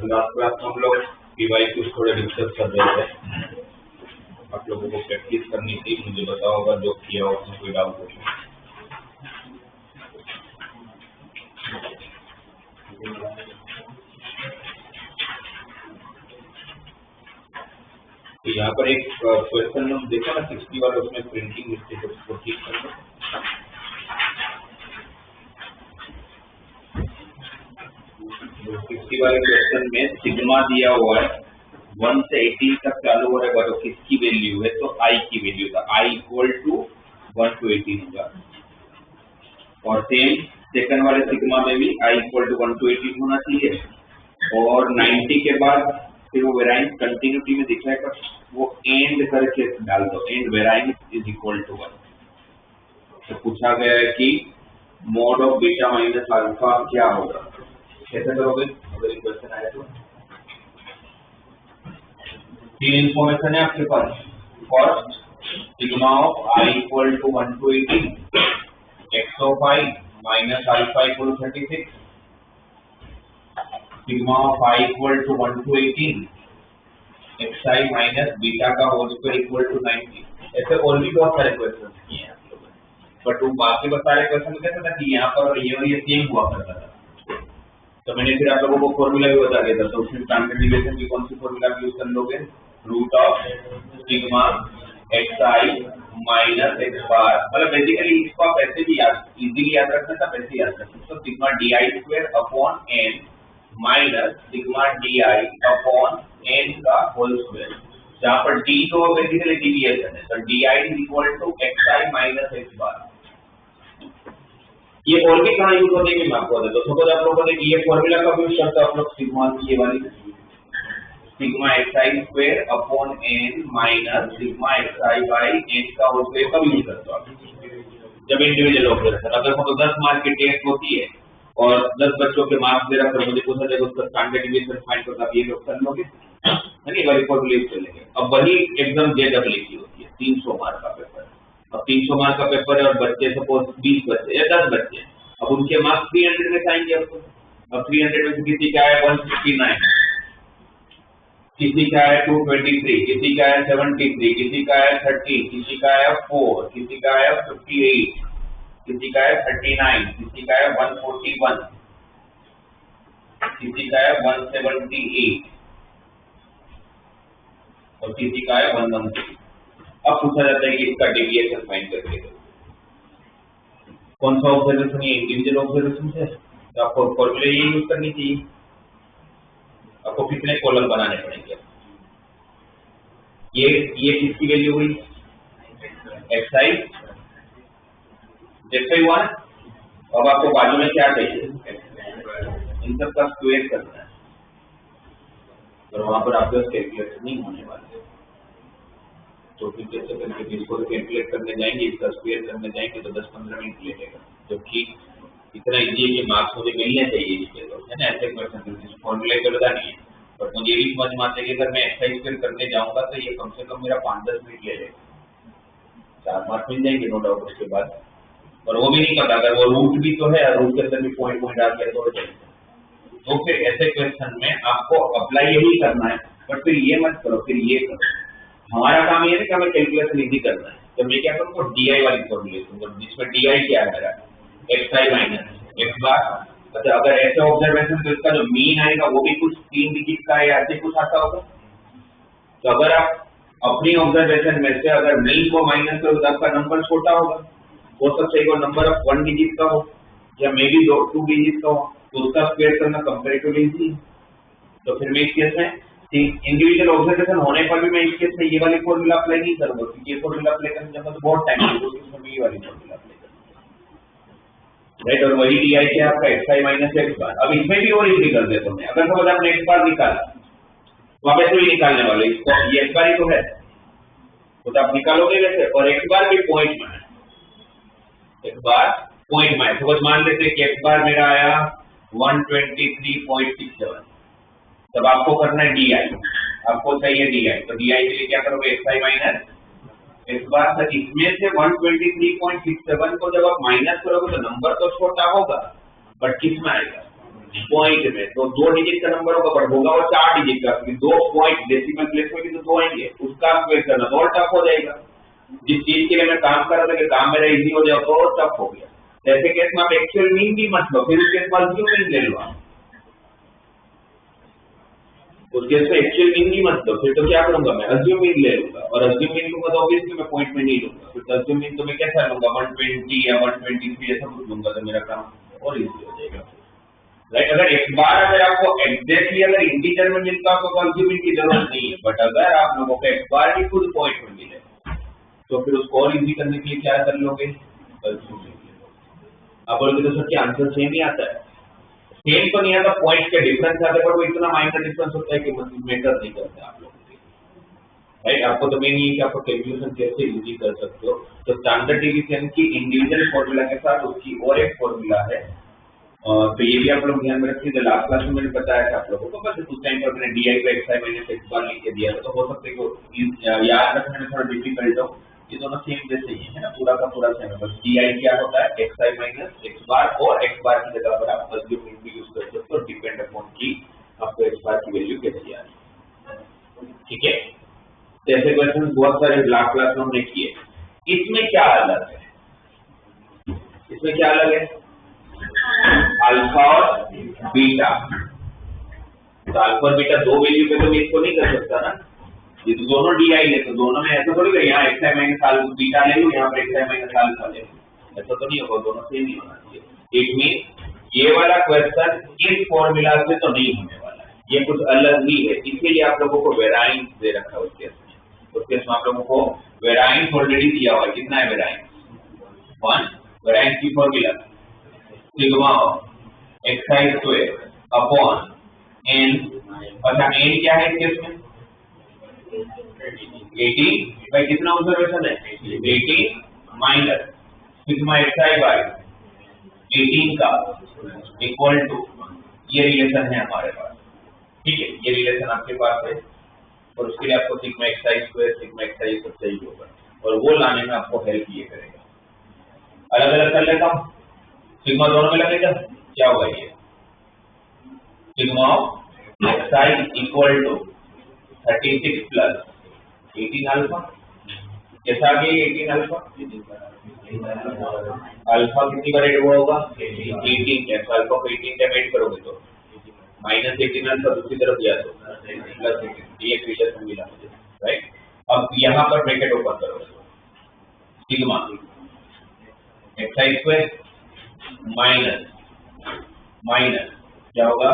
Last class में हम लोग पीवाई कुछ थोड़े डिस्कस कर रहे थे, आप लोगों को प्रैक्टिस करनी थी। मुझे बताओ अगर जो किया उसमें कोई डाउट हो। तो यहाँ पर एक क्वेश्चन हम देखा ना 60 वाला, उसमें प्रिंटिंग मिस्टेक है, उसको ठीक कर लो। 60 वाले क्वेश्चन में सिग्मा दिया हुआ है 1 से 18 तक चालू हो रहा है, तो किसकी वैल्यू है? तो i की वैल्यू था, i इक्वल टू 1 to 18 होगा। और सेम सेकंड वाले सिग्मा में भी i इक्वल टू 1 to 18 होना चाहिए। और 90 के बाद फिर वो वेराइंस कंटिन्यूटी में दिख रहा है, पर वो एंड करके डाल दो, and variance is equal to 1। तो पूछा गया है कि mod of beta minus alpha क्या होगा, कैसे करोगे अगर ये क्वेश्चन आए तो? तीन इंफॉर्मेशन है आपके पास। First, sigma of i equal to 1 to 18, x of i minus alpha equal to 36, sigma of i equal to 1 to 18, xi minus beta का होल स्क्वायर इक्वल टू 90। ऐसे और भी बहुत सारे क्वेश्चन किए हैं आप लोगों ने, बट वो बाकी बहुत सारे क्वेश्चन कैसे था कि यहाँ पर ये और ये सेम हुआ करता था। तो मैंने फिर आप लोगों को फॉर्मूला भी बता दिया था। तो उसमें स्टैंडर्ड डिविएशन की कौन सी फॉर्मूला यूज कर लोगे? Root of sigma xi minus x bar, मतलब बेसिकली इसको आप ऐसे भी इजीली याद रखना था, वैसे याद रखना। तो sigma di square upon n minus sigma di upon n का होल स्क्वायर, जहाँ पर d तो बेसिकली डिविएशन है, तो di is equal to xi minus x bar. ये और भी कहाँ यूज होने की मैं आपको बता दूं। सपोज आप लोगों ने ये फॉर्मूला का यूज करते हो आप लोग सिग्मा की, ये वाली sigma xi square upon n minus sigma xi by n का होल स्क्वायर कब यूज करते हो आप? जब इंडिविजुअल ऑपरेशन, अगर मतलब 10 मार्क की टेस्ट होती है और 10 बच्चों के मार्क्स दे रखा है, मुझे पूछा जाएगा उसका स्टैंडर्ड डिविएशन फाइंड करना, ये लोग कर लोगे है ना, वाली फॉर्मूला यूज चलेंगे। अब वही एग्जाम जेडब्ल्यू की होती है, 300 मार्क का पेपर। अब 300 मार्क का पेपर है और बच्चे सपोज 20 बच्चे या 10 बच्चे, अब उनके मार्क्स 300 में आएंगे। अब 300 में से किसी का है 169, किसी का है 223, किसी का है 73, किसी का है 30, किसी का है 4, किसी का है 58, किसी का है 39, किसी का है 141, किसी का है 178 और किसी का है 113। अब पूछा जाता है कि इसका डेविएशन फाइंड करके दो। कौन सा ऑब्जर्वेशन है? इंडिविजुअल ऑब्जर्वेशन है, तो आपको फॉर्मूला ये यूज करनी चाहिए। आपको कितने कॉलम बनाने पड़ेंगे? ये किसकी वैल्यू हुई? xi, जैसे हुआ। अब आपको बाजू में क्या चाहिए? इन सब का स्क्वायर करना है, और वहां पर आपका कैलकुलेट नहीं होने वाला है। तो फिर कैसे करके इसको कैलकुलेट करने जाएंगे, इसका स्क्वायर करने जाएंगे तो 10-15 मिनट लेगा, जबकि इतना इजी है कि मार्क्स मुझे मिलने चाहिए इसके, तो है ना। ऐसे क्वेश्चन फॉर्मूले का पता नहीं है, बट मुझे भी समझ में आता है कि अगर मैं एक्सरसाइज स्क्वायर करने जाऊंगा तो ये कम से कम मेरा 5-10 मिनट ले लेगा, 4 मार्क्स मिल जाएंगे नो डाउट उसके बाद। और वो भी नहीं पता, अगर वो रूट भी तो है, रूट के अंदर भी पॉइंट आ गया तो तो फिर ऐसे क्वेश्चन में आपको अप्लाई यही करना है, बट फिर ये मत करो, फिर ये करो। हमारा काम ये है कि हमें कैलकुलेशन इजी करना है। तो मैं क्या करूँगा, DI वाली फॉर्मूला, जिसमें DI क्या है मेरा, xi माइनस x बार। अच्छा, अगर ऐसे ऑब्जर्वेशन तो इसका जो मीन आएगा वो भी कुछ 3 डिजिट का या ऐसे कुछ आता होगा। तो अगर आप अपनी ऑब्जर्वेशन में से अगर मीन को माइनस करो तो आपका नंबर छोटा होगा, हो सकता है वो नंबर ऑफ 1 डिजिट का हो या मे बी 2 डिजिट का हो, तो उसका स्क्वायर करना कंपैरेटिवली इजी है। तो फिर मैं इस केस में इंडिविजुअल ऑब्जर्वेशन होने पर भी मैं इस केस में ये वाली फॉर्मूला अप्लाई नहीं करूंगा, क्योंकि ये फॉर्मूला अप्लाई करने में तो बहुत टाइम लगेगा, इसमें ये वाली फॉर्मूला अप्लाई करूंगा, राइट। और वही DI क्या आपका xi माइनस x बार। अब इसमें भी और इजी कर देता हूं मैं, अगर समझ आपने x बार निकाला, वापस भी निकालने वाले इसको, ये x बार ही तो है, तो आप निकालोगे कैसे? और x बार भी पॉइंट में है, x बार पॉइंट में है। सपोज मान लेते हैं कि x बार मेरा आया 123.67, तब आपको करना है डी आई, आपको चाहिए डी आई, तो डी आई के लिए क्या करोगे? xi माइनस x बार। तो इसमें से 123.67 को जब आप माइनस करोगे तो नंबर तो छोटा होगा, बट किस में आएगा? पॉइंट में। तो 2 डिजिट का नंबर होगा, बट होगा वो 4 डिजिट का, क्योंकि 2 पॉइंट डेसिमल प्लेस में भी तो 2 आएंगे, उसका स्क्वायर करना तो और टफ हो जाएगा। जिस चीज के लिए मैं काम कर रहा था कि काम मेरा इजी हो जाए तो और टफ हो गया। ऐसे केस में आप एक्चुअल मीन भी मत लो, फिर उसके बाद क्यों मीन ले लो आप? उस केस में एक्चुअल मीन भी मत लो, फिर तो क्या करूंगा मैं? अज्यूम मीन ले लूंगा, और अज्यूम मीन लूंगा तो ऑब्वियसली मैं पॉइंट में नहीं लूंगा, फिर अज्यूम मीन तो मैं कैसा लूंगा? 120 या 123 ऐसा कुछ लूंगा, तो मेरा काम और इजी हो जाएगा, राइट। अगर एक बार अगर आपको एग्जैक्टली अगर इंटीजर में मिलता तो अज्यूम मीन की जरूरत नहीं है, बट अगर आप लोगों को एक बार ही खुद पॉइंट में मिले तो फिर उसको और इजी करने के लिए क्या कर लोगे? Assume mean. आप बोलोगे तो सर क्या आंसर सेम ही आता है? सेम तो नहीं आता, पॉइंट के डिफरेंस आते हैं, पर वो इतना माइनर डिफरेंस होता है कि मैटर नहीं करता आप लोगों के, राइट। आपको तो मेन ये कि आपको कैलकुलेशन कैसे इजी कर सकते हो। तो स्टैंडर्ड डिवीजन की इंडिविजुअल फॉर्मूला के साथ उसकी और एक फॉर्मूला है, तो ये भी आप लोग ध्यान में रखिए। लास्ट क्लास में मैंने बताया था आप लोगों को, बस उस टाइम पर मैंने डी आई को xi माइनस x बार लिख के दिया था, तो हो सकता है कि याद रखने में थोड़ा डिफिकल्ट हो। ये दोनों सेम जैसे ही है ना, पूरा का पूरा सेम है, बस डी आई क्या होता है? xi माइनस x बार, और x बार की जगह पर आप अज्यूम मीन भी यूज कर सकते हो, डिपेंड अपॉन की आपको x बार की वैल्यू कैसी आ रही है, ठीक है। ऐसे क्वेश्चन बहुत सारे लास्ट क्लास में हमने किए। इसमें क्या अलग है? इसमें क्या अलग है? अल्फा और बीटा। तो अल्फा और बीटा दो वैल्यू पे तो मैं इसको नहीं कर सकता ना, ये तो दोनों डी आई है, तो दोनों में ऐसा थोड़ी कि यहाँ xi माइनस अल्फा बीटा ले लूं, यहाँ पर xi माइनस अल्फा ले लूं, ऐसा तो नहीं होगा, दोनों सेम ही होना चाहिए। इट मीन ये वाला क्वेश्चन इस फॉर्मूला से तो नहीं होने वाला है, ये कुछ अलग ही है, इसलिए आप लोगों को वेराइंस दे रखा है उस केस में। उस केस में आप लोगों को वेराइंस ऑलरेडी दिया हुआ है। कितना है वेराइंस? 1। वेराइंस की formula sigma xi square upon n। अच्छा n क्या है इस केस में? 18 भाई, कितना ऑब्जर्वेशन है? 18 माइनस सिग्मा xi बाय 18 का इक्वल टू, ये रिलेशन है हमारे पास, ठीक है, ये रिलेशन आपके पास है, और उसके लिए आपको sigma xi square sigma xi सब चाहिए होगा, और वो लाने में आपको हेल्प ये करेगा। अलग अलग कर लेता हूं, सिग्मा दोनों में लगेगा, क्या होगा ये? Sigma xi equal to 36 plus 18 alpha. कैसा आ गया 18 अल्फा? अल्फा कितनी बार ऐड हुआ होगा? 18। कैसा अल्फा को 18 टाइम ऐड करोगे तो माइनस 18 अल्फा, दूसरी तरफ गया तो प्लस 18, ये एक रिलेशन मिला मुझे, राइट। अब यहाँ पर ब्रैकेट ओपन करो, sigma xi square minus minus क्या होगा?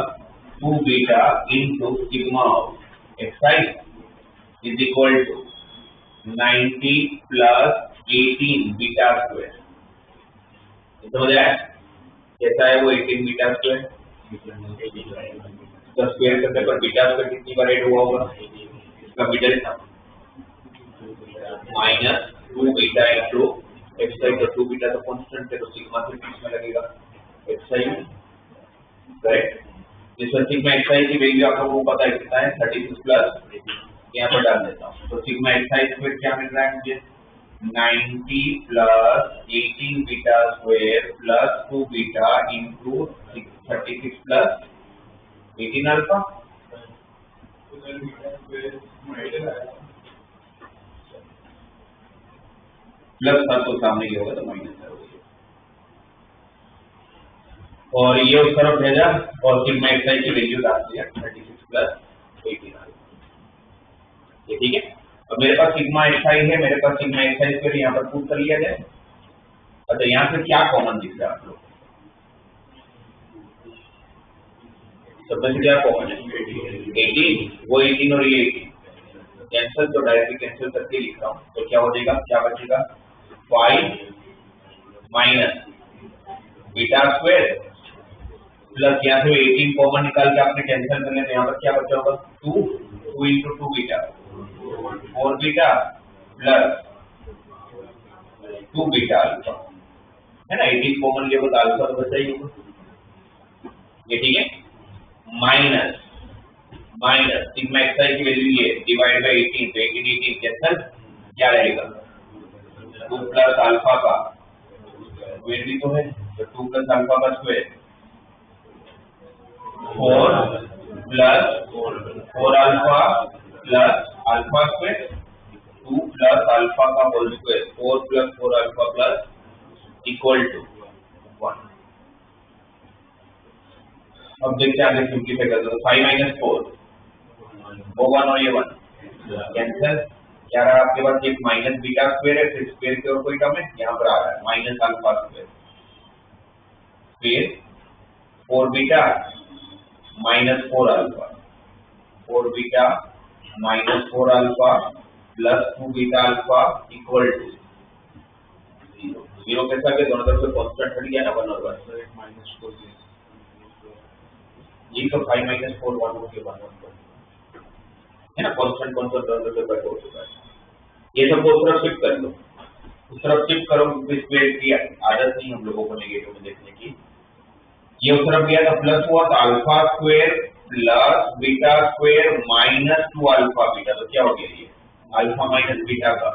2 beta into sigma xi is equal to 90 plus 18 beta square. समझ आया कैसा है वो 18 बीटा स्क्वायर? तो स्क्वायर करने पर बीटा स्क्वायर कितनी बार ऐड हुआ होगा? इसका middle term minus 2 beta into xi, तो 2 बीटा तो कांस्टेंट है, तो सिग्मा से बीच में लगेगा xi, राइट। जिसमें सिग्मा xi की वैल्यू आप लोगों को पता है कितना है? 36 प्लस, यहाँ पर डाल देता हूँ, तो सिग्मा xi स्क्वायर क्या मिल रहा है मुझे? 90 plus 18 beta square plus 2 beta into 36 plus 18 alpha. Plus था तो सामने ये होगा तो माइनस है, और ये उस तरफ भेजा और सिग्मा xi की वैल्यू डाल दिया 36 प्लस 18 अल्फा, ठीक है। अब मेरे पास सिग्मा xi है, मेरे पास सिग्मा xi स्क्वायर यहाँ पर पुट कर लिया जाए। अच्छा, यहाँ से क्या कॉमन दिख रहा है आप लोग? सब में से क्या कॉमन है? 18, वो 18 और ये 18 कैंसिल, तो डायरेक्टली कैंसिल करके लिख रहा हूँ, तो क्या हो जाएगा? क्या बचेगा? 5 माइनस बीटा स्क्वायर प्लस यहाँ से 18 कॉमन निकाल के आपने कैंसिल कर लिया, तो यहाँ पर क्या बचा होगा? 2 into 2 beta 4 beta plus 2 beta alpha, है ना, 18 कॉमन लिया तो अल्फा तो बचा ही होगा, ये ठीक है, माइनस सिग्मा xi की वैल्यू ये डिवाइड बाय 18, तो 18 कैंसिल, क्या रहेगा 2 प्लस अल्फा का स्क्वायर भी तो है, तो 2 प्लस अल्फा का square 4 plus 4 alpha plus alpha square 2 plus alpha का whole square 4 plus 4 alpha plus equal to 1। अब देखते हैं आगे सिंपलीफाई करते हैं, 5 माइनस 4 वो 1 और ये 1 कैंसिल, क्या रहा आपके पास, एक माइनस बीटा स्क्वायर है, फिर स्क्वायर की और कोई टर्म है, यहाँ पर आ रहा है माइनस अल्फा स्क्वायर, फिर 4 beta minus 4 alpha, 4 beta minus 4 alpha plus 2 beta alpha equal to 0। 0 कैसा के दोनों तरफ से कांस्टेंट हट गया ना, 1 और 1 माइनस 4, ये तो 5 माइनस 4 1 हो गया 1 है ना, कांस्टेंट दोनों तरफ से कट हो चुका है, ये सब को उस तरफ शिफ्ट कर लो, उस तरफ शिफ्ट करो, स्क्वायर की आदत नहीं हम लोगों को नेगेटिव में देखने की, ये उस तरफ गया तो प्लस हुआ तो alpha square plus beta square minus 2 alpha beta, तो क्या हो गया ये अल्फा माइनस बीटा का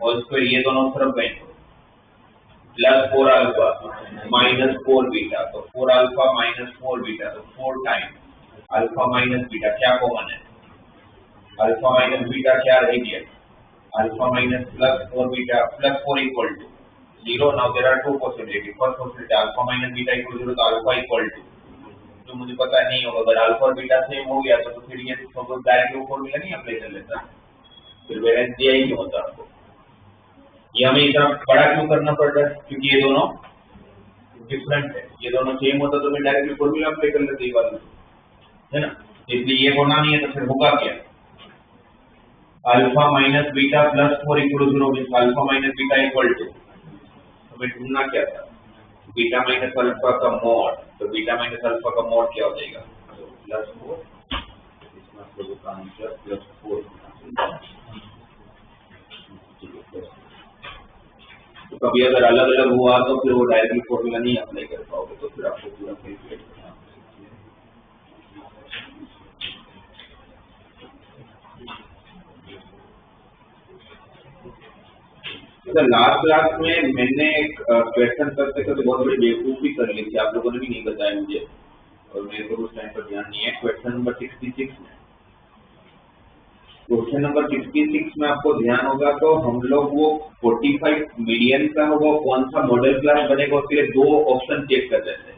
होल स्क्वायर, ये दोनों उस तरफ गए प्लस 4 अल्फा माइनस 4 बीटा, तो 4 अल्फा माइनस 4 बीटा, तो 4 टाइम अल्फा माइनस बीटा, क्या कॉमन है अल्फा माइनस बीटा, क्या रह गया alpha minus plus 4 beta plus 4 equal to 0। Now there are two possibility, first possibility alpha minus beta equal 0, तो alpha equal to, जो मुझे पता नहीं होगा, अगर अल्फा और बीटा सेम हो गया तो फिर ये सब डायरेक्ट वो फॉर्मूला नहीं अप्लाई कर लेता, फिर वैलेंस दिया ही नहीं होता आपको, ये हमें इतना बड़ा क्यों करना पड़ रहा है, क्योंकि ये दोनों डिफरेंट है, ये दोनों सेम होता तो मैं डायरेक्टली फॉर्मूला अप्लाई कर लेता, ये वाला है ना, इसलिए ये होना नहीं है, तो फिर होगा क्या alpha minus beta plus 4 equal to 0, means alpha minus beta equal to, हमें ढूंढना क्या था बीटा माइनस अल्फा का मॉड, तो बीटा माइनस अल्फा का मॉड क्या हो जाएगा प्लस 4, इसमें आप लोगों का आंसर प्लस 4। तो कभी अगर अलग अलग हुआ तो फिर वो डायरेक्टली फॉर्मूला नहीं अप्लाई कर पाओगे, तो फिर आपको पूरा कैलकुलेट करना। तो लास्ट क्लास में मैंने एक क्वेश्चन करते करते बहुत बड़ी बेवकूफी कर ली थी, आप लोगों ने भी नहीं बताया मुझे, और मेरे को उस टाइम पर ध्यान नहीं है। क्वेश्चन नंबर 66 में, क्वेश्चन नंबर 66 में आपको ध्यान होगा तो हम लोग वो 45 मिलियन का वो कौन सा मॉडल क्लास बनेगा उसके लिए 2 ऑप्शन चेक कर रहे थे।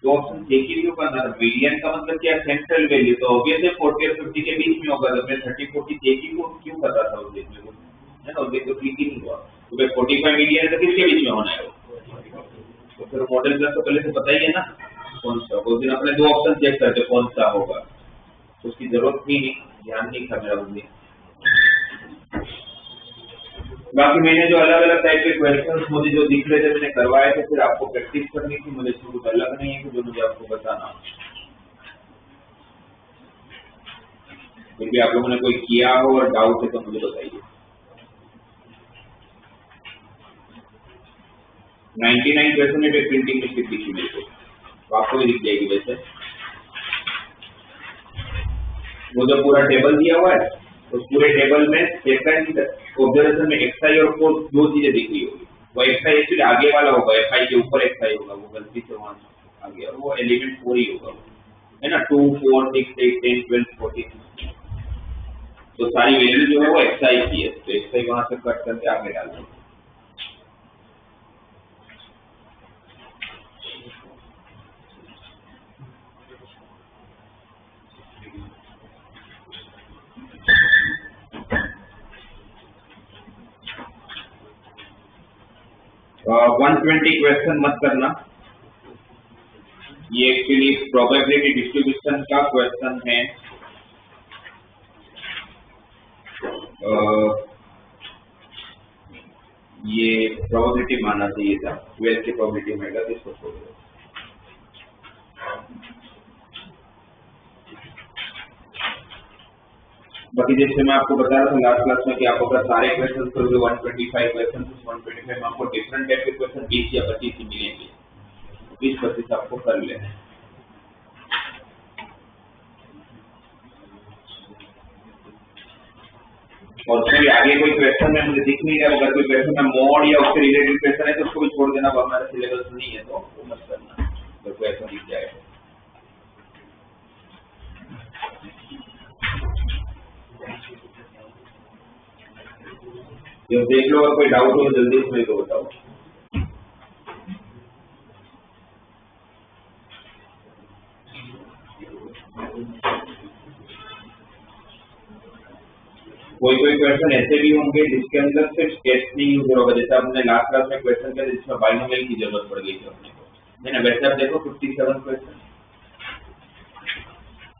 2 ऑप्शन चेक ही क्यों करना था, मिलियन का मतलब क्या सेंट्रल वैल्यू, तो ऑब्वियसली 40 और 50 के बीच में होगा, तो मैं 30 40 चेक ही क्यों कर रहा था उस दिन में, है ना, उस तो क्लिक ही नहीं हुआ, तो 45 मिलियन है तो किसके बीच में होना है वो, तो फिर मॉडल क्लास तो पहले से पता ही है ना कौन सा, उस दिन अपने 2 ऑप्शन चेक करते कौन सा होगा, तो उसकी जरूरत भी नहीं, ध्यान नहीं था मेरा उस दिन। बाकी मैंने जो अलग अलग टाइप के क्वेश्चंस मुझे जो दिख रहे थे मैंने करवाए थे, फिर आपको प्रैक्टिस करनी थी, मुझे कुछ अलग नहीं है कि जो मुझे आपको बताना, फिर भी आप लोगों ने कोई किया हो और डाउट है तो मुझे बताइए। 99 क्वेश्चन में प्रिंटिंग मिस्टेक दिखी मेरे को, तो आपको भी दिख जाएगी वैसे, वो जो पूरा टेबल दिया हुआ है उस पूरे टेबल में सेकंड ऑब्जर्वेशन में एक्सआई और फोर 2 चीजें दिख रही होगी, वो एक्सआई एक्चुअली आगे वाला होगा, एफआई के ऊपर एक्सआई होगा, वो गलती से वहां आ गया, वो एलिमेंट 4 ही होगा, है ना, 2 4 6 8 10 12 14, तो सारी वैल्यू जो है वो एक्सआई की है, तो एक्सआई वहां से कट करके आगे डाल दो। तो 120 क्वेश्चन मत करना, ये एक्चुअली प्रोबेबिलिटी डिस्ट्रीब्यूशन का क्वेश्चन है, ये प्रोबेबिलिटी मानना चाहिए था, 12 की प्रोबेबिलिटी में आएगा, इसको छोड़ दो। बाकी जैसे मैं आपको बता रहा था लास्ट क्लास में कि आप अगर सारे क्वेश्चन करोगे 125 क्वेश्चन 125 में आपको डिफरेंट टाइप के क्वेश्चन 20 या 25 ही मिलेंगे। 20-25 आपको कर लेना है। और कोई आगे कोई क्वेश्चन में मुझे दिख नहीं रहा, अगर कोई क्वेश्चन में मोड या उससे रिलेटेड क्वेश्चन है तो उसको भी छोड़ देना, वो हमारे सिलेबस में नहीं है तो वो मत करना, तो क्वेश्चन दिख जाएगा। ये देख लो, अगर कोई डाउट हो जल्दी इसमें तो बताओ। कोई क्वेश्चन ऐसे भी होंगे जिसके अंदर सिर्फ टेस्ट नहीं यूज होगा, जैसे आपने लास्ट क्लास में क्वेश्चन किया जिसमें बाइनोमियल की जरूरत पड़ गई थी अपने को, है ना। वैसे आप देखो 57 क्वेश्चन,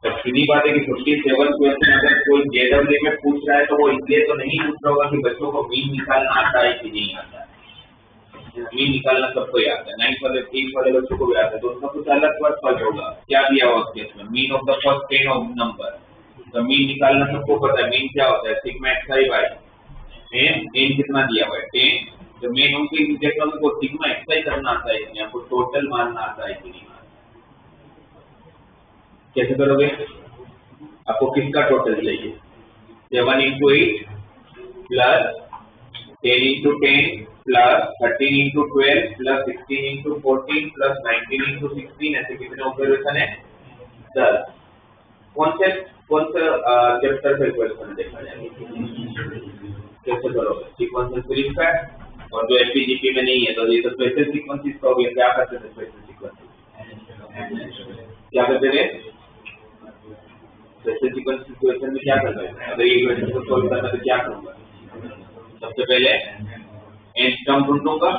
तो सीधी बात है कि 57 क्वेश्चन अगर कोई जेडब्ल्यू में पूछ रहा है तो वो इसलिए तो नहीं पूछ रहा होगा कि बच्चों को मीन निकालना आता है कि नहीं आता है। मीन निकालना सबको ही आता है, 9th वाले 8th वाले बच्चों को भी आता है, तो उसका कुछ अलग पर्पज होगा। क्या दिया हुआ उसके इसमें, mean of the first 10 of number, तो मीन निकालना सबको पता है। मीन क्या होता है, सिग्मा xi बाय n कितना दिया हुआ है 10, तो मेन उनके देखो उनको सिग्मा xi करना आता है कि नहीं, आपको टोटल मानना आता है कि नहीं। कैसे करोगे, आपको किसका टोटल चाहिए, 7 into 8 plus 10 into 10 plus 13 into 12 plus 16 into 14 plus 19 into 16, ऐसे कितने ऑब्जर्वेशन है 10। कौन से चैप्टर से क्वेश्चन देखा जाएगा, कैसे करोगे, सीक्वेंस सीरीज का, और जो एपीजीपी में नहीं है तो ये तो स्पेशल सीक्वेंसेस का हो गया। क्या करते थे स्पेशल सीक्वेंसेस, क्या करते थे स्पेशल सीक्वेंस क्वेश्चन में, क्या करना है, अगर ये क्वेश्चन को सॉल्व करना तो क्या करूंगा, सबसे पहले n टर्म ढूंढूंगा,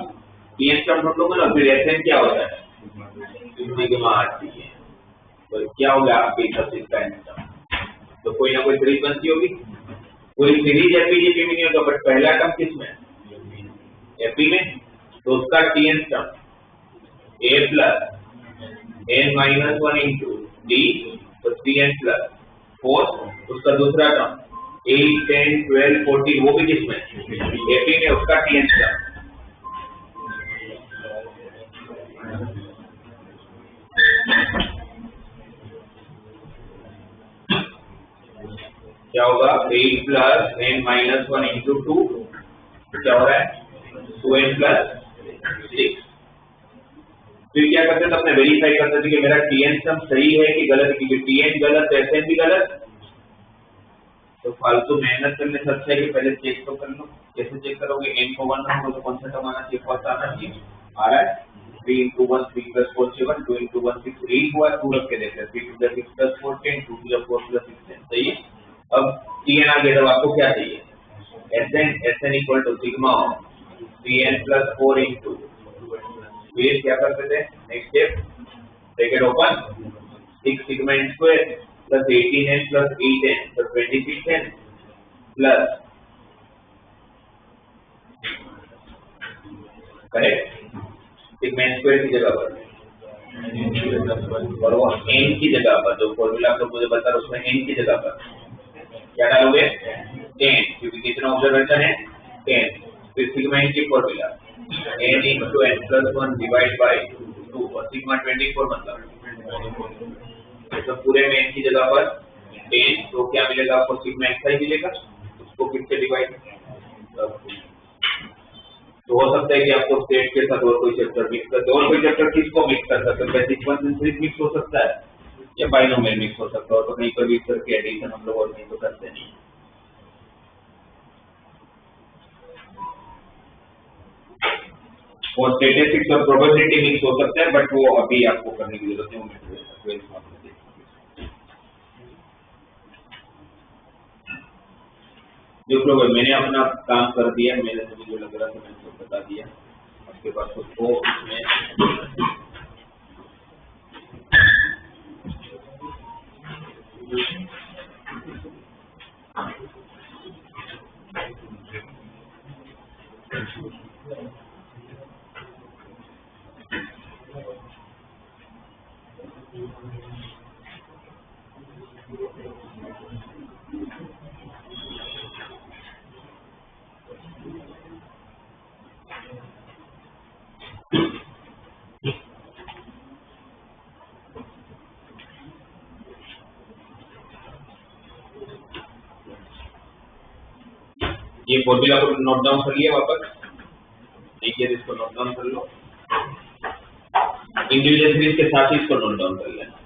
n टर्म ढूंढूंगा ना, फिर Sn क्या होता है सिग्मा आती है, तो क्या होगा आपके सबसे का n टर्म, तो कोई ना कोई सीरीज बनती होगी। कोई सीरीज एपीजीपी में नहीं होगा, बट पहला टर्म किसमें, एपी में, तो उसका Tn term a plus n minus 1 into D, तो Tn प्लस 4, उसका दूसरा टर्म 8 10 12 14, वो भी किसमें एपी में, उसका Tn टर्म क्या होगा, 8 प्लस n माइनस 1 इंटू 2, क्या हो रहा है 2n प्लस 6। फिर क्या करते थे, अपने वेरीफाई करते थे कि मेरा Tn सम सही है कि गलत, क्योंकि Tn गलत तो Sn भी गलत, तो फालतू मेहनत करने से अच्छा है कि पहले चेक तो कर लो। कैसे चेक करोगे, n को 1 रखो तो कौन सा टर्म आना चाहिए, फर्स्ट आना चाहिए, आ रहा है 3 into 1 3 plus 4 7, 2 into 1 6 8 हुआ, 2 रख के देखते हैं, 3 to the 6 plus 4 10, 2 to the 4 plus 6 10, सही है। अब Tn आ गया, तो आपको क्या चाहिए, Sn equal to sigma 3n plus 4 into, फिर क्या करते थे, next step, bracket open 6 sigma n square plus 18n plus 8n तो 26n plus, correct, sigma n square की जगह पर और वो n की जगह पर, जो फॉर्मूला आपको मुझे बता रहा उसमें n की जगह पर क्या डालोगे 10, क्योंकि कितना ऑब्जर्वेशन है 10, फिर सिग्मा n की formula n into n plus 1 divide by 2, और सिग्मा 24 मतलब, तो पूरे में n की जगह पर 10, तो क्या मिलेगा आपको, सिग्मा xi मिलेगा, उसको किससे डिवाइड, तो हो सकता है कि आपको स्टेट के साथ और कोई चैप्टर मिक्स कर दो, और कोई चैप्टर किसको मिक्स कर सकते हैं, सीक्वेंस सीरीज मिक्स हो सकता है या बाइनोमियल मिक्स हो सकता है, और तो कहीं पर भी इस तरह की एडिशन हम लोग और नहीं तो करते नहीं। और स्टैटिस्टिक्स और प्रोबेबिलिटी मिक्स हो सकता है, बट वो अभी आपको करने की जरूरत नहीं है। देख लो, मैंने अपना काम कर दिया, मेरे से जो लग रहा था मैंने तो बता दिया, आपके पास उसको इसमें ये फॉर्मूला को नोट डाउन कर लिया वापस, नहीं किया इसको नोट डाउन कर लो, इंडिविजुअल सीरीज के साथ ही इसको नोट डाउन कर लेना।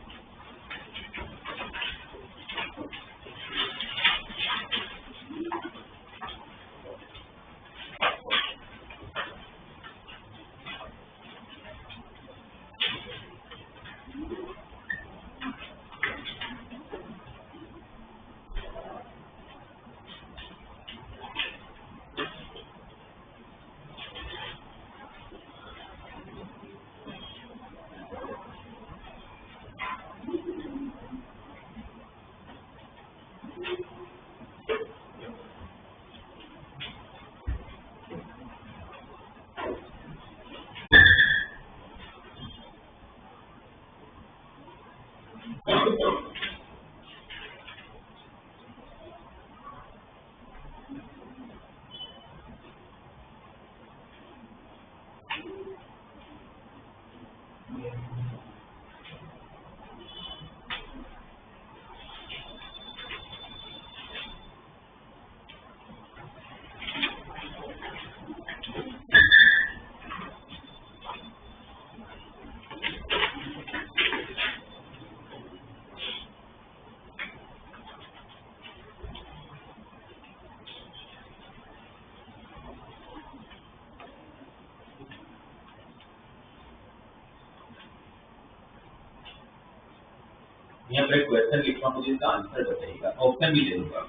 यहाँ पर क्वेश्चन लिखा, मुझे इसका आंसर बताइएगा, ऑप्शन भी दे दूंगा।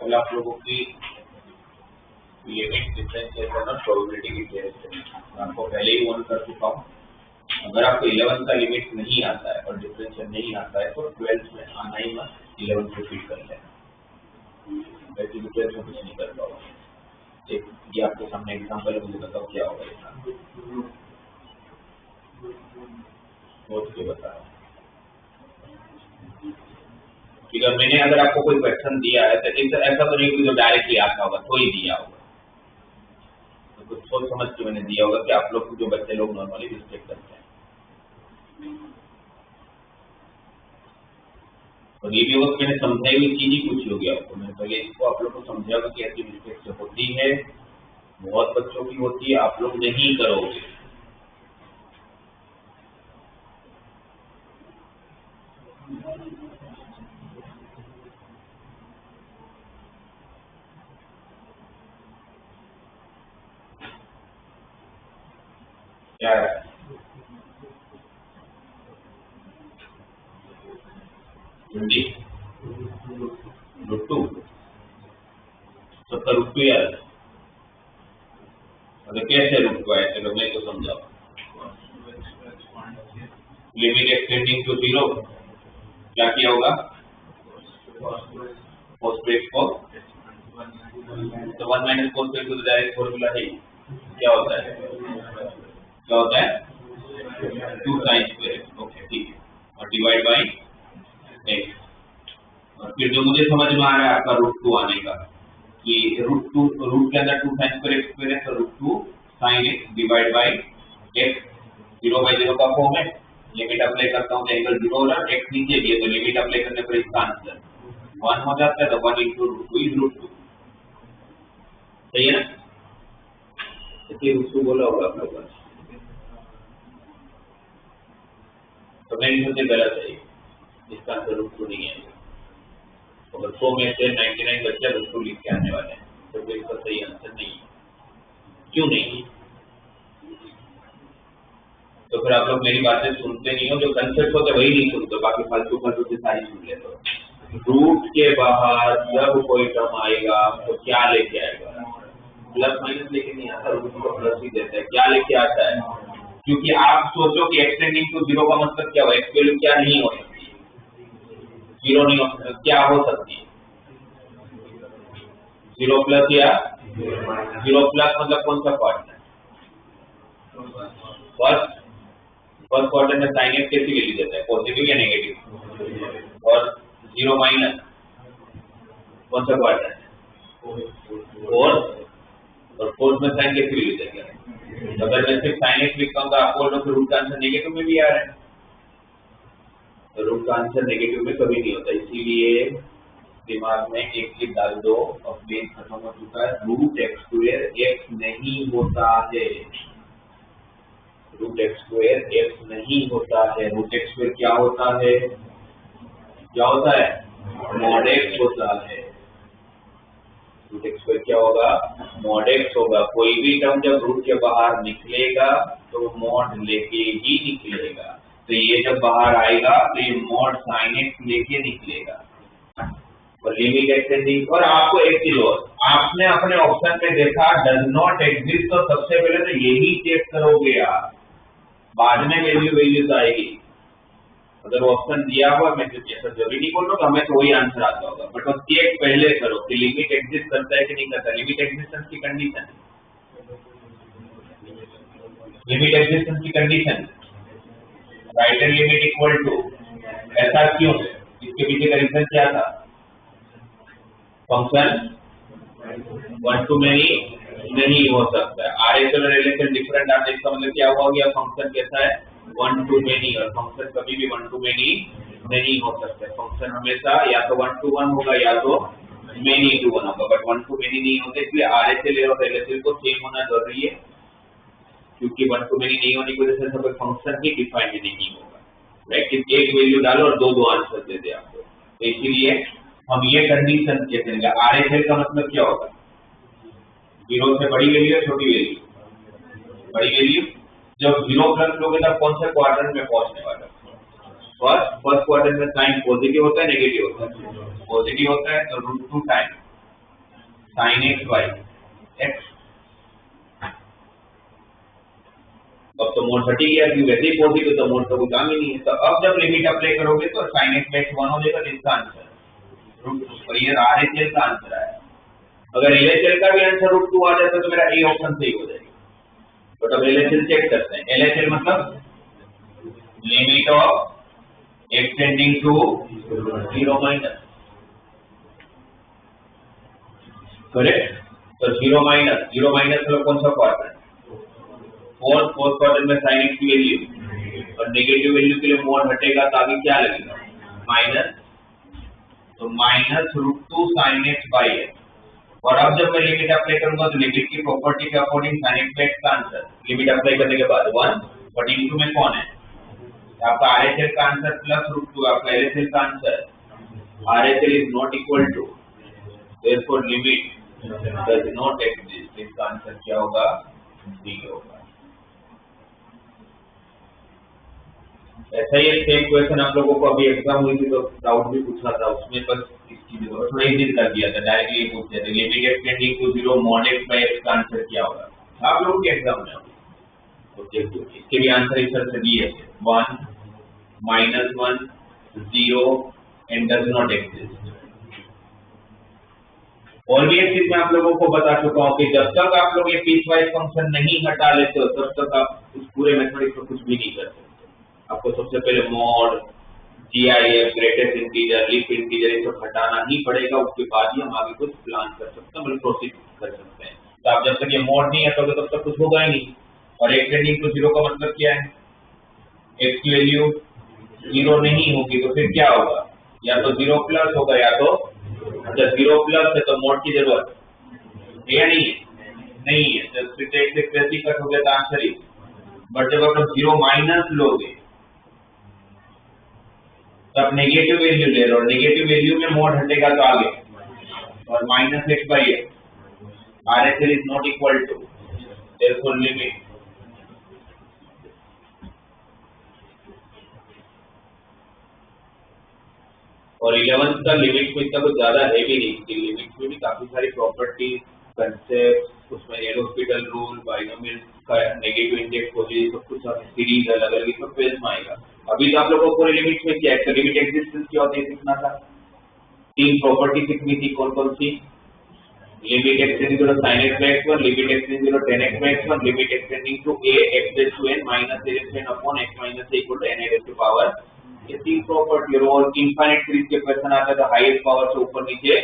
कल आप लोगों की लिमिट डिफरेंशिएशन और प्रोबेबिलिटी की टेस्ट है, आपको पहले ही वन कर चुका हूँ। अगर आपको 11 का लिमिट नहीं आता है और डिफरेंशियल नहीं आता है तो 12 में आना ही मत, 11 को फिट कर लेना, वैसे भी 12 में कुछ नहीं कर पाओगे। एक ये आपके सामने एग्जाम्पल है, मुझे बताओ क्या होगा इसका, सोच के बताओ। ठीक है, मैंने अगर आपको कोई क्वेश्चन दिया है तो ऐसा तो नहीं कि जो डायरेक्टली आता होगा, तो ही दिया होगा, तो कुछ सोच समझ के मैंने दिया होगा कि आप लोग जो बच्चे लोग नॉर्मली मिस्टेक करते हैं। और ये भी होगा मैंने समझाई हुई चीज ही पूछी होगी आपको, मैंने पहले इसको आप लोग को समझा कि ऐसी मिस्टेक से होती है, बहुत बच्चों की होती है, आप लोग नहीं करोगे। क्या है रुट्टू, सबका रुट्टू यार, अगर कैसे रुट्टू आए चलो मैं तो समझाओ। लिमिट एक्सटेंडिंग टू 0 क्या किया होगा, cos x को तो 1 माइनस cos x तो डायरेक्ट फॉर्मूला है, क्या होता है 2 sin स्क्वायर x, ओके ठीक है, और डिवाइड बाय x। और फिर जो मुझे समझ में आ रहा है आपका √2 आने का, कि रूट के अंदर 2 sin स्क्वायर x स्क्वायर है, तो √2 sin x divide bye x, 0/0 का फॉर्म है, लिमिट अप्लाई करता हूँ तो एंगल 0 हो रहा है, x नीचे भी है तो लिमिट अप्लाई करने पर इसका आंसर 1 हो जाता है, तो 1 × √2 इज √2, सही है ना? इसलिए √2 बोला होगा आप लोगों ने, तो मेरी सोचे गलत है, इसका आंसर √2 नहीं है। अगर 100 में से 99 बच्चे √2 लिख के आने वाले हैं तो फिर इसका सही आंसर नहीं है। क्यों नहीं? तो फिर आप लोग मेरी बातें सुनते नहीं हो, जो कंसेप्ट होते वही नहीं सुनते, बाकी फालतू फालतू से सारी सुन लेते हो। रूट के बाहर जब कोई टर्म आएगा तो क्या लेके आएगा? प्लस माइनस लेके नहीं आता, रूट को प्लस ही देता है। क्या लेके आता है? क्योंकि आप सोचो कि एक्सटेंडिंग टू जीरो का मतलब क्या हुआ, एक्स वैल्यू क्या नहीं हो सकती, जीरो नहीं हो सकती, क्या हो सकती है? जीरो प्लस या जीरो प्लस मतलब कौन सा क्वाड्रेंट? फर्स्ट क्वाड्रेंट में साइन एक्स कैसी वैल्यू देता है, पॉजिटिव या नेगेटिव? और जीरो माइनस कौन सा क्वाड्रेंट? फोर्थ। और फोर्थ में साइन कैसी वैल्यू देगा? अगर मैं सिर्फ साइन एक्स लिखता हूँ तो आपको रूट का आंसर नेगेटिव में भी आ रहा है, तो रूट का आंसर नेगेटिव में कभी नहीं होता। इसीलिए दिमाग में एक चीज डाल दो, और बेस खत्म हो चुका है। रूट एक्स स्क्वायर एक्स नहीं होता है, रूट एक्स स्क्वायर एक्स नहीं होता है। रूट एक्स स्क्वायर क्या होता है? क्या होता है? मॉड एक्स होता है। रूट एक्स स्क्वायर क्या होगा? मॉड एक्स होगा। कोई भी टर्म जब रूट के बाहर निकलेगा तो मॉड लेके ही निकलेगा। तो ये जब बाहर आएगा तो ये मॉड साइन एक्स लेके निकलेगा। और लिमिट एक्सटेंडिंग, और आपको एक चीज और, आपने अपने ऑप्शन में देखा डज नॉट एग्जिस्ट, तो सबसे पहले तो यही चेक करोगे आप, बाद में वैल्यू आएगी। अगर ऑप्शन दिया हुआ, मैं ऐसा जरूरी नहीं बोल रहा हूँ हमें तो वही आंसर आता होगा, बट वो चेक पहले करो कि लिमिट एग्जिस्ट करता है कि नहीं करता। लिमिट एग्जिस्टेंस की कंडीशन, लिमिट एग्जिस्टेंस की condition right hand limit equal to, ऐसा क्यों है? इसके पीछे का रीजन क्या था? फंक्शन वन टू मेनी नहीं हो सकता है। आरएचएल और एलएचएल डिफरेंट आते हैं, इसका मतलब क्या हो गया? फंक्शन कैसा है? वन टू मेनी, और फंक्शन कभी भी वन टू मेनी नहीं हो सकता है। फंक्शन हमेशा या तो वन टू वन होगा या तो मेनी टू वन होगा, बट वन टू मेनी नहीं होता। इसलिए आरएचएल और एलएचएल को सेम होना जरूरी है, क्योंकि वन टू मेनी नहीं होने की वजह से सब फंक्शन ही डिफाइन नहीं होगा, राइट? एक वैल्यू डालो और दो आंसर दे दे आपको। तो इसीलिए हम ये कंडीशन कहते हैं। आरएचएल का मतलब क्या होगा? जीरो से बड़ी वैल्यू है छोटी वैल्यू? बड़ी वैल्यू। जब जीरो प्लस लोगे तब कौन से क्वाड्रेंट में पहुंचने वाला? फर्स्ट क्वाड्रेंट में साइन पॉजिटिव होता है नेगेटिव होता है? पॉजिटिव होता है, तो root two time sine x by x. अब तो मोड हटी गया, क्योंकि वैसे ही पॉजिटिव तो मोड का कोई काम ही नहीं है। तो अब जब लिमिट अप्लाई करोगे तो साइन एक्स बाई वन हो जाएगा, इसका आंसर रूट टू। और ये आरएचएल का आंसर आया। अगर एलएचएल का भी आंसर रूट टू आ जाता तो मेरा ए ऑप्शन सही हो जाएगा। तो अब एलएचएल चेक करते हैं। एलएचएल मतलब limit of extending to zero minus, correct? तो जीरो माइनस मतलब कौन सा क्वाड्रेंट? फोर्थ क्वाड्रेंट में साइन एक्स की वैल्यू, और नेगेटिव वैल्यू के लिए मोड हटेगा तो आगे क्या लगेगा? माइनस। तो minus root two sine x by x. और अब जब मैं लिमिट अप्लाई करूंगा तो लिमिट की प्रॉपर्टी के according sign x by x का आंसर लिमिट अप्लाई करने के बाद वन, बट इनटू में कौन है? आपका आरएचएल का आंसर प्लस रूट टू, आपका एलएचएल का answer. RHL is not equal to, therefore limit does not exist. इसका आंसर क्या होगा? जीरो होगा। ऐसा ही एक सेम क्वेश्चन आप लोगों को अभी एग्जाम हुई थी तो डाउट भी पूछा था, उसमें बस इसकी थोड़ा इजी कर दिया था। डायरेक्टली ये पूछते थे limit extending to zero mod x by x का आंसर क्या होगा? आप लोगों के एग्जाम में ऑब्जेक्टिव इसके भी आंसर इस तरह से दिए थे, one minus one zero and does not exist. और भी एक चीज मैं आप लोगों को बता चुका हूँ कि जब तक आप लोग ये पीस वाइज फंक्शन नहीं हटा लेते हो तब तक आप उस पूरे मैथमेटिक्स को कुछ भी नहीं कर सकते। आपको सबसे पहले mod, GIF, greatest integer, leaf integer ये सब हटाना ही पड़ेगा, उसके बाद ही हम आगे कुछ प्लान कर सकते हैं, मतलब प्रोसीड कर सकते हैं। तो आप जब तक ये मॉड नहीं हटाओगे तब तक कुछ होगा ही नहीं। और एक्सटेंडिंग टू जीरो का मतलब क्या है? एक्स की वैल्यू जीरो नहीं होगी तो फिर क्या होगा? या तो जीरो प्लस होगा या तो, अच्छा जीरो प्लस है तो मोड की जरूरत है या नहीं है? नहीं है। जब फिर कट हो गया तो आंसर ही। बट जब आप जीरो माइनस लोगे तब नेगेटिव वैल्यू ले लो, और नेगेटिव वैल्यू में मोड हटेगा तो आगे, और minus x by x. RHL is not equal to, therefore limit और 11th का लिमिट में इतना कुछ ज्यादा है भी नहीं, लिमिट में भी काफी सारी प्रॉपर्टी कंसेप्ट, उसमें एरोस्पिटल रूल, बाइनोमियल का नेगेटिव इंडेक्स पोजीशन, सब कुछ सीरीज अलग अलग सब पेज में आएगा। अभी तो आप लोगों को पूरे लिमिट में क्या है, लिमिट एग्जिस्टेंस क्या होती है सीखना था, 3 प्रॉपर्टी सीखनी थी, कौन कौन सी, limit extending to sin x by x1, limit extending to tan x by x1, limit extending to a x raised to n minus a raised to n upon x minus a equal to n a raised to power। ये 3 property और infinite series के question आता है तो highest power से ऊपर नीचे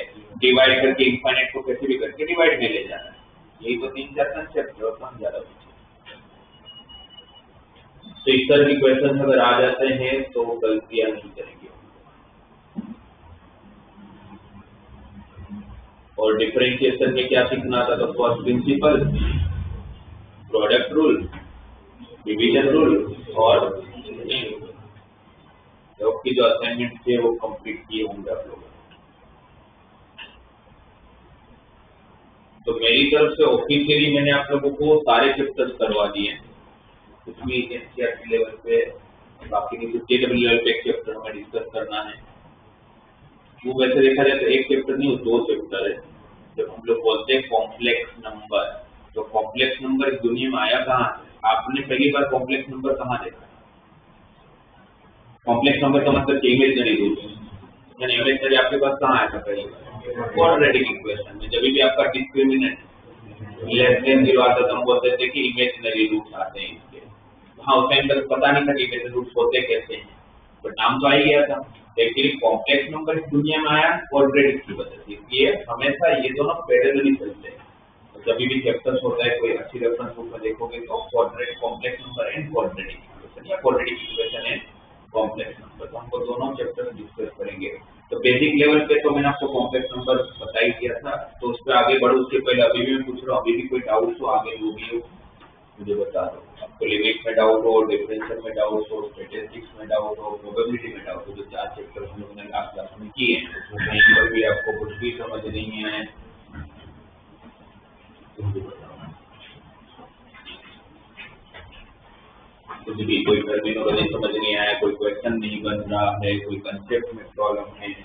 divide करके इनफाइनाइट को कैसे भी करके डिवाइड में ले जाना है। यही तो 3-4 कंसेप्ट है और काम ज्यादा कुछ। तो इस तरह के क्वेश्चन अगर आ जाते हैं तो गलतियां नहीं करेंगे। और डिफरेंशिएशन में क्या सीखना था, तो first principle, product rule, division rule और आपकी जो असाइनमेंट थे वो कंप्लीट किए होंगे आप लोग। तो मेरी तरफ से ऑफिशियली मैंने आप लोगों को सारे चैप्टर्स करवा दिए हैं, उसमें एनसीईआरटी लेवल पे, बाकी की टीडब्ल्यू लेवल पे एक चैप्टर हमें डिस्कस करना है। वो वैसे देखा जाए तो एक चैप्टर नहीं, वो 2 चैप्टर है। जब हम लोग बोलते हैं कॉम्प्लेक्स नंबर, तो कॉम्प्लेक्स नंबर इस दुनिया में आया कहाँ से, आपने पहली बार कॉम्प्लेक्स नंबर कहाँ देखा? कॉम्प्लेक्स नंबर का मतलब इमेजिनरी रूट, यानी इमेजिनरी आपके पास कहाँ आया था पहली बार? क्वाड्रेटिक इक्वेशन में। जब भी आपका डिस्क्रिमिनेंट लेस देन 0 आता था, हम बोलते थे कि इमेजिनरी रूट्स आते हैं इसके। हाँ, उस टाइम तक पता नहीं था कि इमेजिनरी रूट्स होते कैसे हैं, बट नाम तो आ ही गया था। एक्चुअली कॉम्प्लेक्स नंबर इस दुनिया में आया क्वाड्रेटिक की वजह से, इसलिए हमेशा ये दोनों पैरेलली चलते हैं। तो जब भी चैप्टर्स होता है, कोई अच्छी रेफरेंस बुक में देखोगे तो quadratic complex number and quadratic equation या quadratic equation and complex number, तो हमको दोनों चैप्टर डिस्कस करेंगे। तो बेसिक लेवल पे तो मैंने आपको कॉम्प्लेक्स नंबर बता ही दिया था, तो उस पर आगे बढ़ो उसके पहले अभी भी मैं पूछ रहा हूँ, अभी भी कोई डाउट हो आगे जो भी हो मुझे बता दो। आपको लिमिट में डाउट हो, डिफरेंशियल में डाउट हो, स्टैटिस्टिक्स में डाउट हो, प्रोबेबिलिटी में डाउट हो, जो 4 चैप्टर हम लोगों ने लास्ट क्लास में किए हैं, उसमें कहीं पर भी आपको कुछ भी समझ नहीं आए तो मुझे बताओ। कुछ भी, कोई टर्मिनोलॉजी समझ नहीं आया, कोई क्वेश्चन नहीं बन रहा है, कोई कंसेप्ट में प्रॉब्लम है,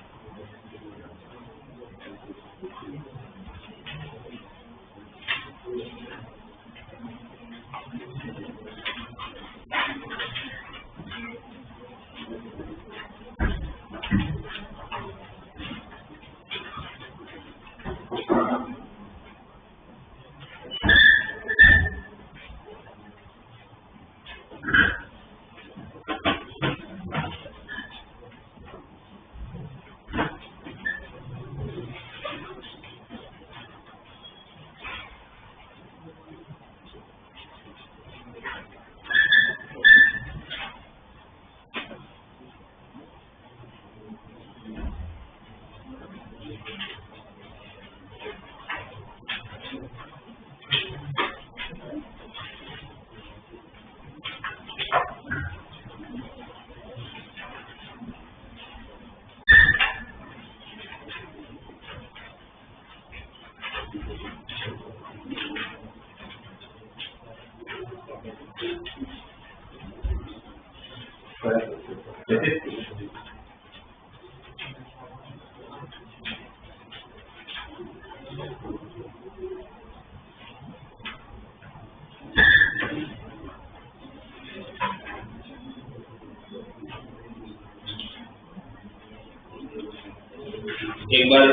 एक बार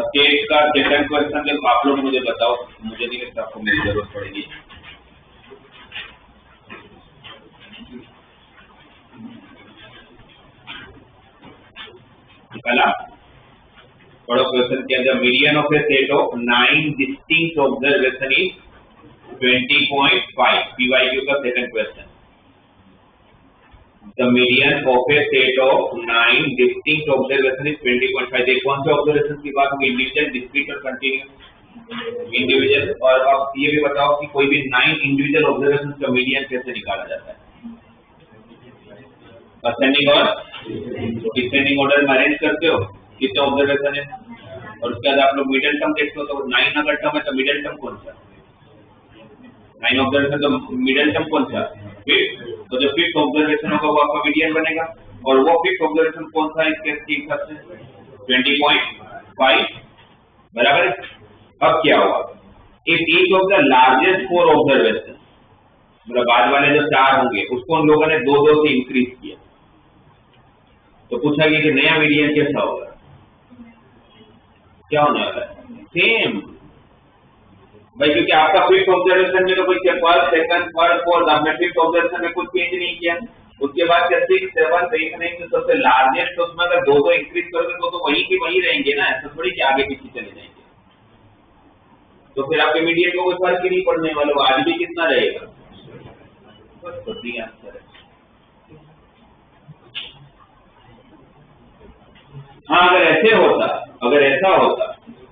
स्टेट का सेकंड क्वेश्चन जब आप लोग मुझे बताओ, मुझे नहीं लगता आपको मेरी जरूरत पड़ेगी। पहला पढ़ो क्वेश्चन के अंदर, median of a set of 9 distinct observation is 20.5। PYQ का second question, the median of a set of 9 distinct observation is 20.5। देखो कौन से ऑब्जर्वेशन की बात होगी, इंडिविजुअल, डिस्क्रीट और कंटीन्यूअस। इंडिविजुअल, और अब ये भी बताओ कि कोई भी 9 इंडिविजुअल ऑब्जर्वेशन का मीडियन कैसे निकाला जाता है? असेंडिंग और डिसेंडिंग ऑर्डर में अरेंज करते हो, कितने ऑब्जर्वेशन है, और उसके बाद आप लोग मिडिल टर्म देखते हो, तो 9 अगर टर्म है तो मिडिल टर्म कौन सा? 9 ऑब्जर्वेशन तो मिडिल टर्म कौन सा? फिफ्थ। तो जो फिफ्थ ऑब्जर्वेशन होगा वो आपका मीडियन बनेगा। और वो फिक्स ऑब्जर्वेशन कौन सा है इसके हिसाब से 20.5 बराबर। अब क्या हुआ, if each of the largest 4 observation, मतलब बाद वाले जो 4 होंगे उसको उन लोगों ने 2-2 से इंक्रीज किया, तो पूछा गया कि नया मीडियन कैसा होगा, क्या होने वाला है, सेम भाई, क्योंकि आपका फिफ्थ ऑब्जर्वेशन में तो कोई फर्स्ट सेकंड थर्ड फोर्थ, आपने फिफ्थ ऑब्जर्वेशन में कुछ चेंज नहीं किया, उसके बाद क्या 6 7 8 9 तो सबसे लार्जेस्ट, तो उसमें अगर 2-2 इंक्रीज करोगे तो वहीं के वहीं रहेंगे ना, ऐसा थोड़ी कि आगे पीछे चले जाएंगे, तो फिर आपके मीडियन को कोई फर्क ही नहीं पड़ने वाला, आज भी कितना रहेगा, बस सही आंसर है। हाँ, अगर ऐसा होता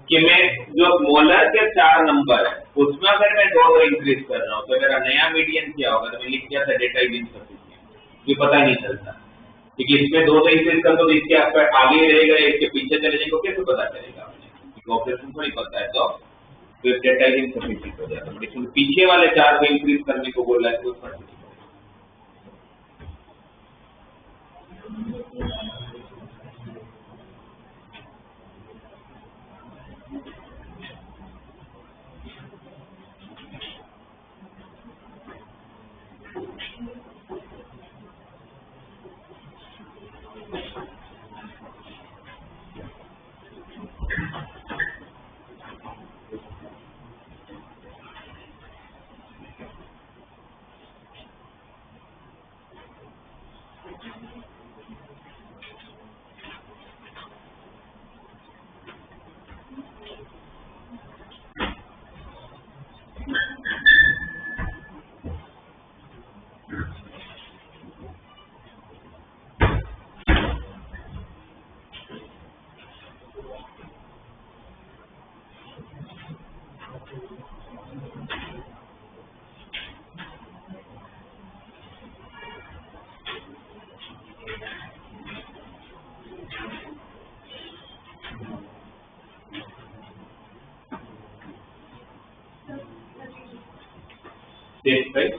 कि मैं जो स्मॉलर के 4 नंबर है उसमें अगर मैं 2-2 इंक्रीज कर रहा हूँ तो मेरा नया मीडियन क्या होगा, तो मैं लिख दिया था डेटा इज इनसफिशिएंट, ये पता नहीं चलता, क्योंकि इसमें 2-2 इंक्रीज कर तो इसके आगे रहेगा, इसके पीछे चले जाएंगे, कैसे पता चलेगा आपने, ऑपरेशन थोड़ी पता है, तो डेटा इज इनसफिशिएंट हो जाता है, इसमें पीछे वाले 4 को इंक्रीज करने को बोला है तो फर्क नहीं पड़ेगा। right?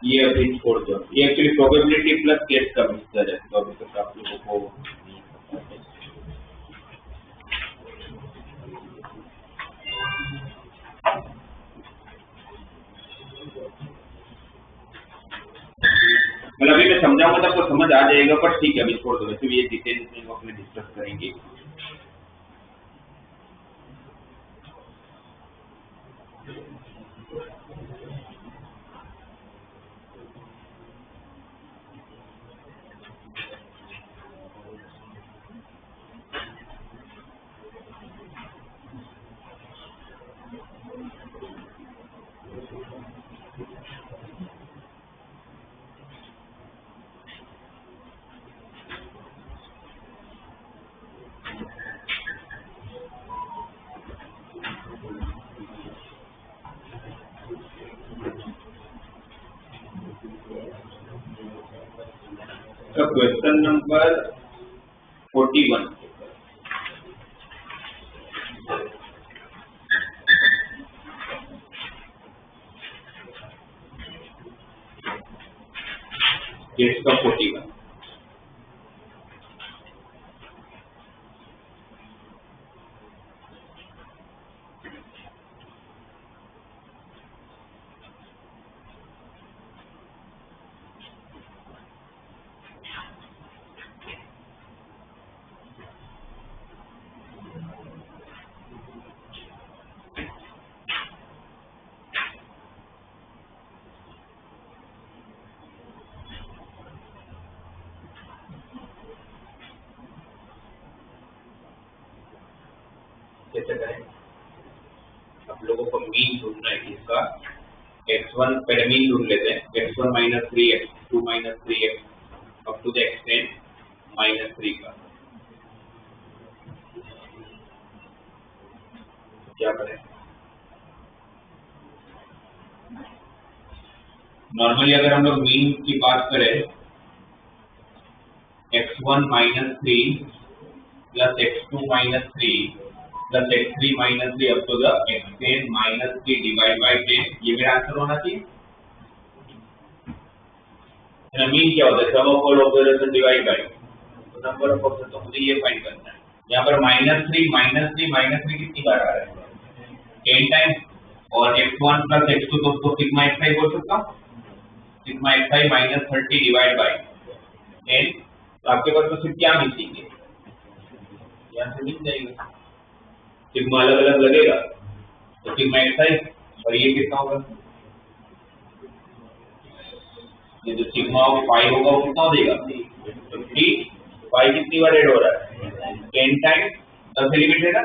ये अभी छोड़ दो, ये एक्चुअली प्रोबेबिलिटी प्लस केस का मिक्सचर है, तो अभी तक आप लोगों को मतलब अभी मैं समझाऊंगा तो आपको समझ आ जाएगा, पर ठीक है अभी छोड़ दो, वैसे भी ये डिटेल्स में अपने डिस्कस करेंगे। क्वेश्चन नंबर 41, केस का 41, कैसे करें, आप लोगों को मीन ढूंढना है इसका, x1 पहले मीन ढूंढ लेते हैं, x1 - 3 x2 - 3 x up to the extent -3 का, क्या करें, नॉर्मली अगर हम लोग मीन की बात करें x1 - 3 plus x2 minus 3 plus x3 minus 3 up to the x10 minus 3 divided by 10, ये मेरा आंसर होना चाहिए। मीन क्या होता है? Sum of all operation divide by number of operation, तो मुझे ये फाइंड करना है। यहाँ पर -3 कितनी बार आ रहा है? 10 टाइम्स, और x1 plus x2 तो उसको सिग्मा xi बोल सकता हूँ, sigma xi minus 30 divide by 10। तो आपके पास तो सिर्फ क्या मिलेंगे? यहाँ से मिल जाएगा, सिग्मा अलग अलग लगेगा तो सिग्मा xi, और ये कितना होगा? ये जो सिग्मा ऑफ पाई होगा वो कितना देगा? 50। पाई कितनी बार ऐड हो रहा है? 10 टाइम्स, 10 एलिमेंट है ना,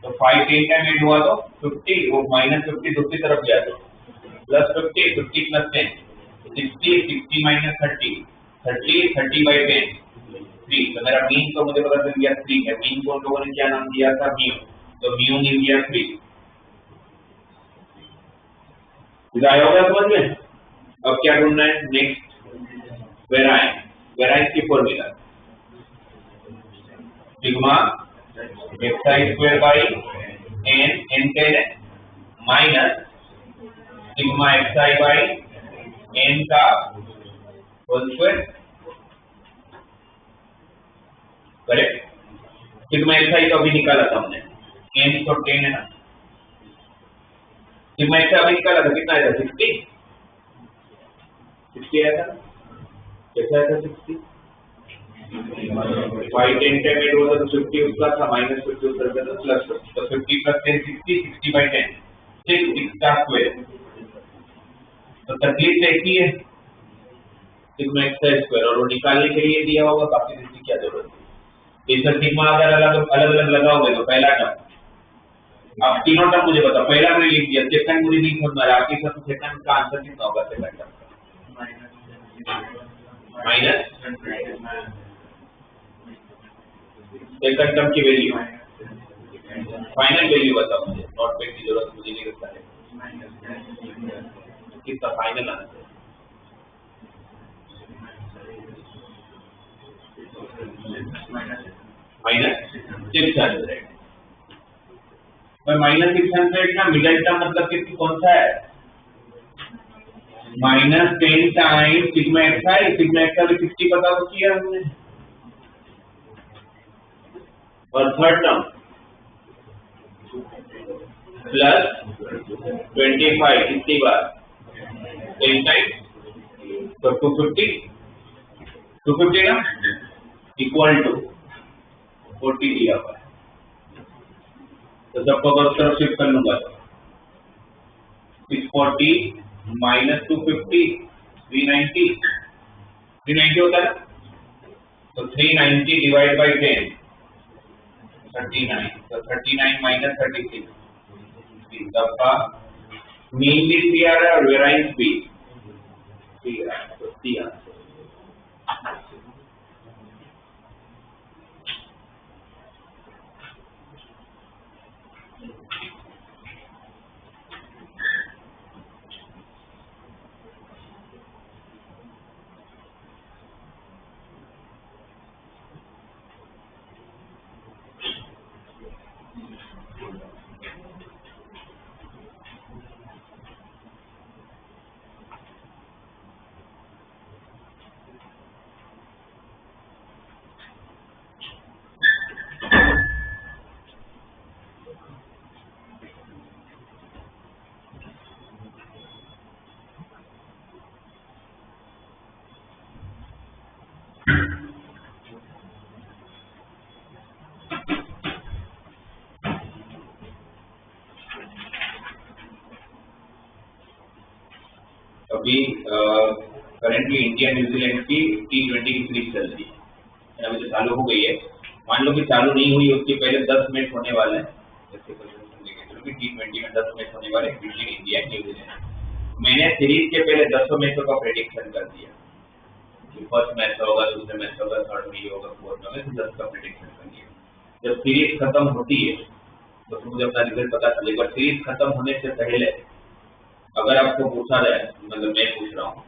तो 5 10 टाइम ऐड हुआ तो 50, वो -50 दूसरी तरफ गया तो प्लस 50 plus 10 60 minus 30 by 10 3। तो मेरा मीन तो मुझे पता चल गया 3 है। मीन को लोगों ने क्या नाम दिया था? म्यू, तो म्यू मिल गया 3। आया होगा समझ में? अब क्या ढूंढना है? नेक्स्ट वेराइंस की formula sigma xi square by n 10 है minus sigma xi by n का whole square, correct. Sigma xi तो अभी निकाला था हमने, n तो 10 है ना, सिग्मा xi अभी निकाला था, कितना आया था? 60 आया था। कैसा आया था? 60 5 10 टाइम ऐड होता तो 50 उसका था, -50 उधर का था, प्लस तो 50 plus 10 60 by 10 6 का स्क्वायर। तो तकलीफ ऐसी है सिग्मा xi स्क्वायर, और वो निकालने के लिए दिया होगा, बाकी इसकी क्या जरूरत है? इसमें सिग्मा अगर अलग लगाओगे तो पहला टर्म, आप तीनों टर्म मुझे बताओ, पहला मैंने लिख दिया, सेकंड मुझे नहीं समझ में आ रहा, आपके हिसाब से सेकंड का आंसर कितना होगा? Second term minus second term की वैल्यू, फाइनल वैल्यू बताओ मुझे, नॉट पेड की जरूरत मुझे नहीं लगता है। कितना फाइनल आंसर? -600। -600 का मिडिल टर्म मतलब कितनी, कौन सा है? -10 time sigma xi, sigma xi भी 60 पता तो किया हमने, और थर्ड टर्म प्लस 25 कितनी बार? 10 टाइम, तो 250 ना, इक्वल टू 40 दिया हुआ है, तो सबको बस तरफ शिफ्ट कर लूंगा, 640 minus 250 390 होता है, तो 390 डिवाइड बाई 10 39, तो 39 minus 36, सबका मीन भी 3 आ रहा है और वेराइंस भी 3 आ रहा है, तो 3 आंसर। अभी करेंटली इंडिया न्यूजीलैंड की T20 की सीरीज चल रही है, अभी तो चालू हो गई है। मान लो कि चालू नहीं हुई, उसके पहले 10 मैच होने वाले हैं, जैसे T20 में 10 मैच होने वाले बिटवीन इंडिया एंड न्यूजीलैंड। मैंने सीरीज के पहले 10 मैचों का प्रेडिक्शन कर दिया कि फर्स्ट मैच होगा, दूसरे मैच होगा, थर्ड में होगा, फोर्थ में 10 का प्रेडिक्शन कर दिया। जब सीरीज खत्म होती है तो मुझे अपना रिजल्ट पता चलेगा। सीरीज खत्म होने से पहले अगर आपको पूछा जाए, मतलब मैं पूछ रहा हूँ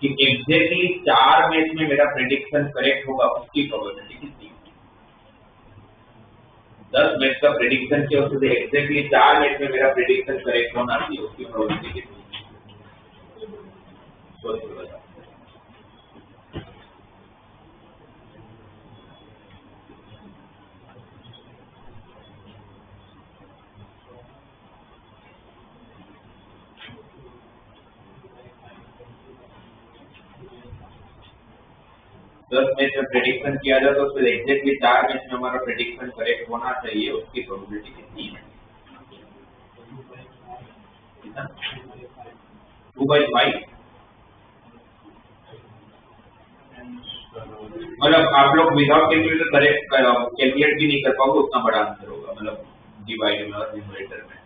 कि एग्जैक्टली 4 मैच में मेरा प्रेडिक्शन करेक्ट होगा, उसकी प्रोबेबिलिटी कितनी? 10 मैच का प्रेडिक्शन किया, उससे एग्जैक्टली 4 मैच में मेरा प्रेडिक्शन करेक्ट होना चाहिए, उसकी प्रोबेबिलिटी कितनी? सोच के बताओ। दस मैच में प्रेडिक्शन किया जाए तो उससे एग्जैक्टली 4 मैच में हमारा प्रेडिक्शन करेक्ट होना चाहिए, उसकी प्रोबेबिलिटी कितनी है? 2/5। मतलब आप लोग विदाउट कैलकुलेटर करेक्ट कैलकुलेट भी नहीं कर पाओगे, उतना बड़ा आंसर होगा, मतलब डिवाइड में और न्यूमरेटर में।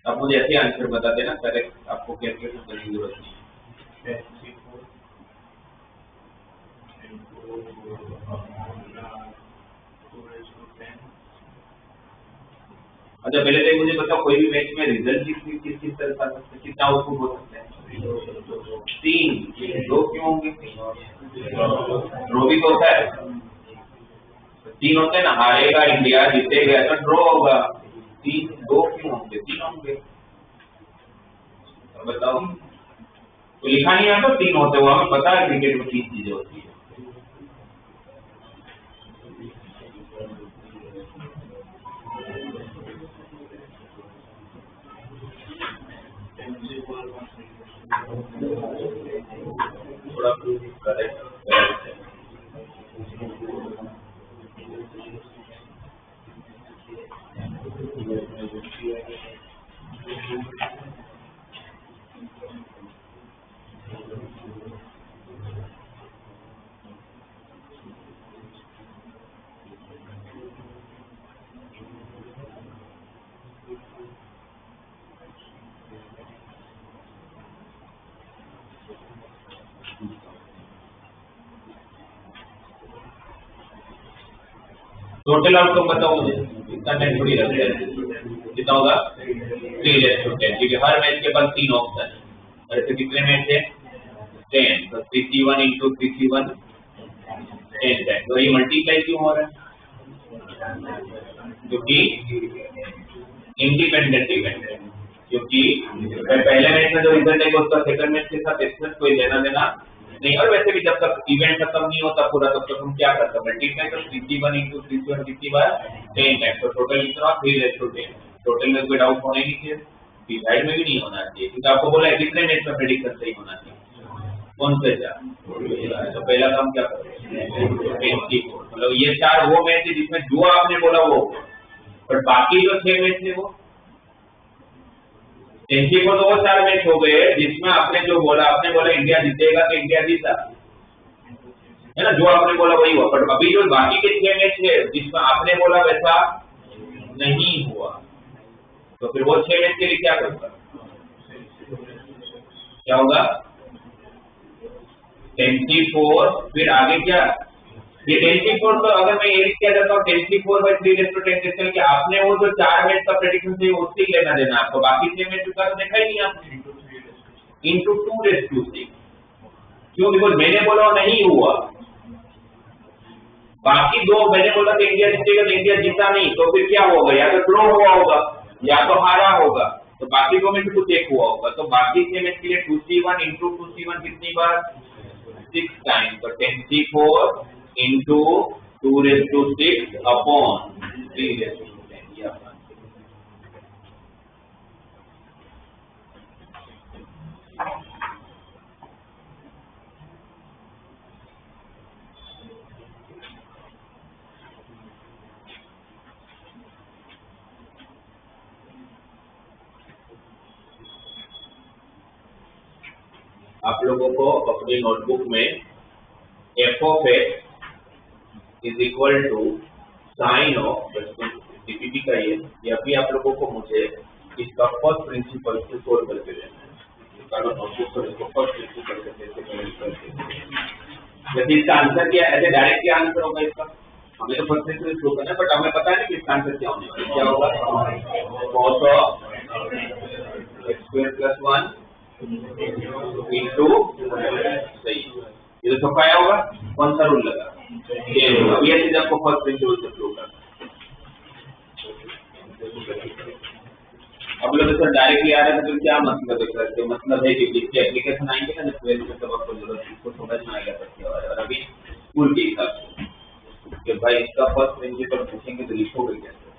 अब मुझे ऐसे आंसर बता देना, करेक्ट आपको कैलकुलेशन करने की जरूरत नहीं। अच्छा पहले तो मुझे बताओ, कोई भी मैच में रिजल्ट किस तरह का कितना आउटपुट हो सकता है? 3। 2 क्यों होंगे? ड्रॉ भी तो होता है, 3 होते हैं ना, हारेगा इंडिया, जीतेगा तो ड्रॉ होगा। 3 2 क्यों होंगे? 3 होंगे। तो बताओ, तो लिखा नहीं है तो 3 होते हुए हमें पता है क्रिकेट में 3 चीजें होती है। थोड़ा करेक्ट टोटल आउटकम बताओ मुझे, इतना टाइम थोड़ी लगता है। कितना होगा? 3:10, क्योंकि हर मैच के बाद 3 ऑप्शन है। ऐसे कितने मैच है? 10, तो 3C1 इंटू 3C1 10 टाइम। तो ये मल्टीप्लाई क्यों हो रहा है? क्योंकि इंडिपेंडेंट इवेंट है, क्योंकि पहले मैच में जो रिजल्ट है उसका सेकंड मैच के साथ एक्सप्रेस कोई लेना देना नहीं। और वैसे भी जब तक इवेंट खत्म नहीं होता पूरा, तब तक हम क्या करते हैं? मल्टीप्लाई। तो 3C1 इंटू 3C1 कितनी बार? 10 टाइम। तो टोटल कितना? 3:10। टोटल में कोई डाउट होना ही नहीं चाहिए, डिवाइड में भी नहीं होना चाहिए, क्योंकि आपको बोला है कितने मैच का प्रेडिक्शन सही होना चाहिए, कौन से 4? तो पहला काम क्या करें? मतलब ये 4 वो मैच है जिसमें जो आपने बोला वो, पर बाकी जो 6 मैच है वो 10 को, तो वो 4 मैच हो गए जिसमें आपने जो बोला, आपने बोला इंडिया जीतेगा तो इंडिया जीता, है ना, जो आपने बोला वही हुआ। पर अभी जो बाकी के 6 मैच है जिसमें आपने बोला वैसा नहीं हुआ, तो फिर वो 6 मैच के लिए क्या करता? क्या होगा? 10/4। फिर आगे क्या? ये 10/4, तो अगर मैं ये लिख किया जाता हूँ 10/4/3:10 कि आपने वो जो 4 मैच का प्रेडिक्शन थे उससे ही लेना देना आपको, बाकी 6 मैच का देखा ही नहीं आपने। इंटू 2/6। क्यों? बिकॉज मैंने बोला नहीं हुआ। बाकी 2 मैंने बोला कि इंडिया जीतेगा तो इंडिया जीता नहीं, तो फिर क्या होगा? या तो ड्रॉ हुआ होगा या तो हारा होगा, तो बाकी 2 में से कुछ एक हुआ होगा। तो बाकी 6 मैच के लिए 2C1 इंटू 2C1 कितनी बार? 6 टाइम। तो 10/4 इंटू 2/6 अपॉन 3/10। आप लोगों को अपनी नोटबुक में f(x) is equal to sine of DPP का ये अभी आप लोगों को मुझे इसका फर्स्ट प्रिंसिपल से सोल्व करके देना है। नोटबुक पर इसको फर्स्ट प्रिंसिपल से कैसे करके, जैसे इसका आंसर क्या है, ऐसे डायरेक्ट क्या आंसर होगा इसका? हमें तो फर्स्ट प्रिंसिपल शो करना है, बट हमें पता है कि इसका आंसर क्या होने वाला है। क्या होगा? cos ऑफ x² + 1 इंटू, सही, ये तो छपाया होगा। कौन सा रूल लगा? ये रूल। अब ये चीज आपको फर्स्ट प्रिंसिपल से प्रूव करना है। अब लोग सर डायरेक्टली आ रहे हैं तो क्या मतलब है सर? जो मतलब है कि जिसके एप्लीकेशन आएंगे ना, जिस वैल्यू में तब आपको जरूरत है, उसको समझ में आएगा सर क्या है। और अभी स्कूल के हिसाब से कि भाई इसका फर्स्ट प्रिंसिपल पूछेंगे तो लिखोगे कैसे?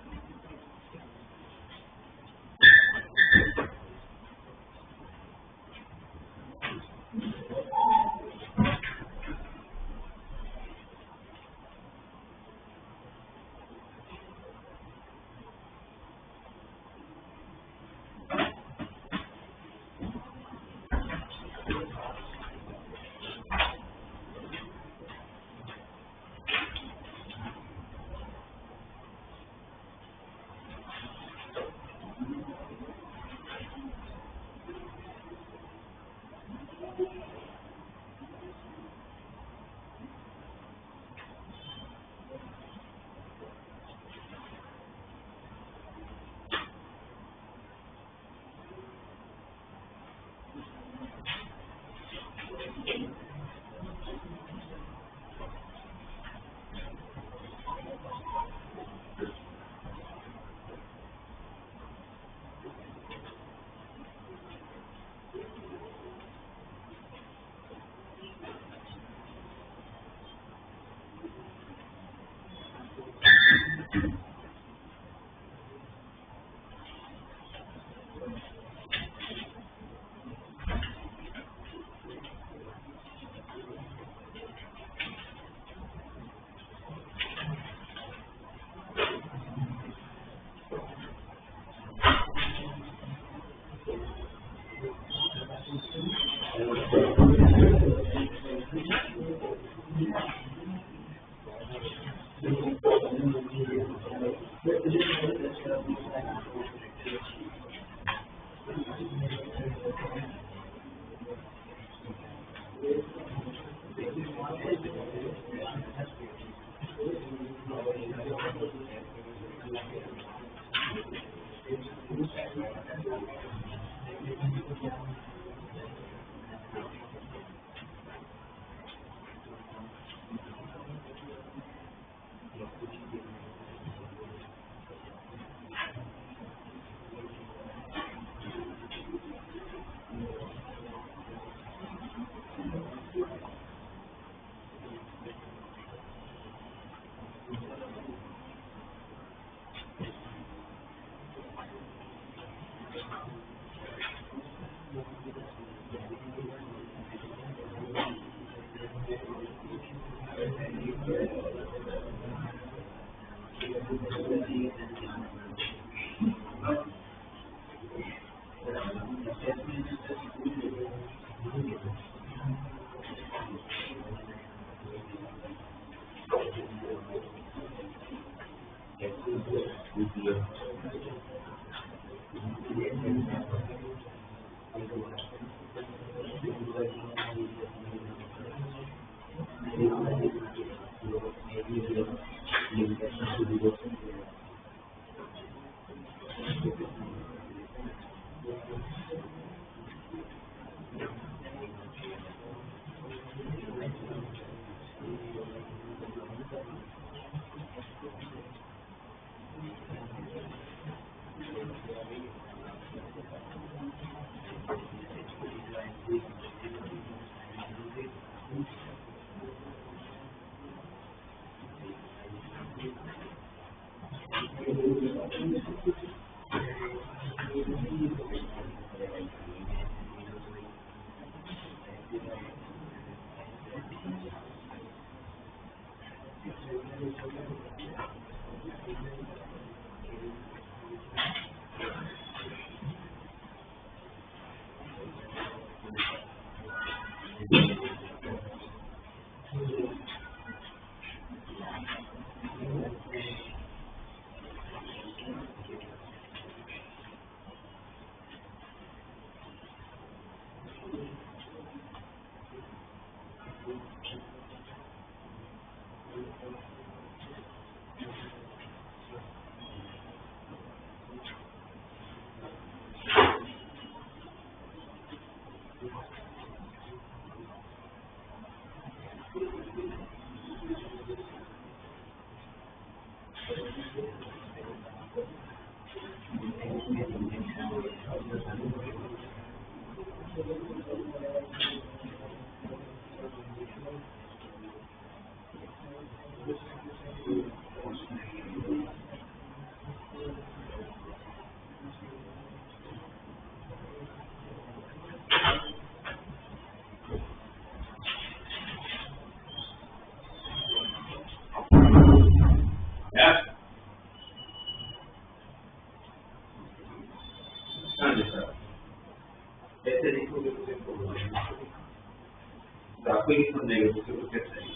हाँ जी सर, ऐसे लिखोगे तो आपको ही समझेगा तो कैसे है।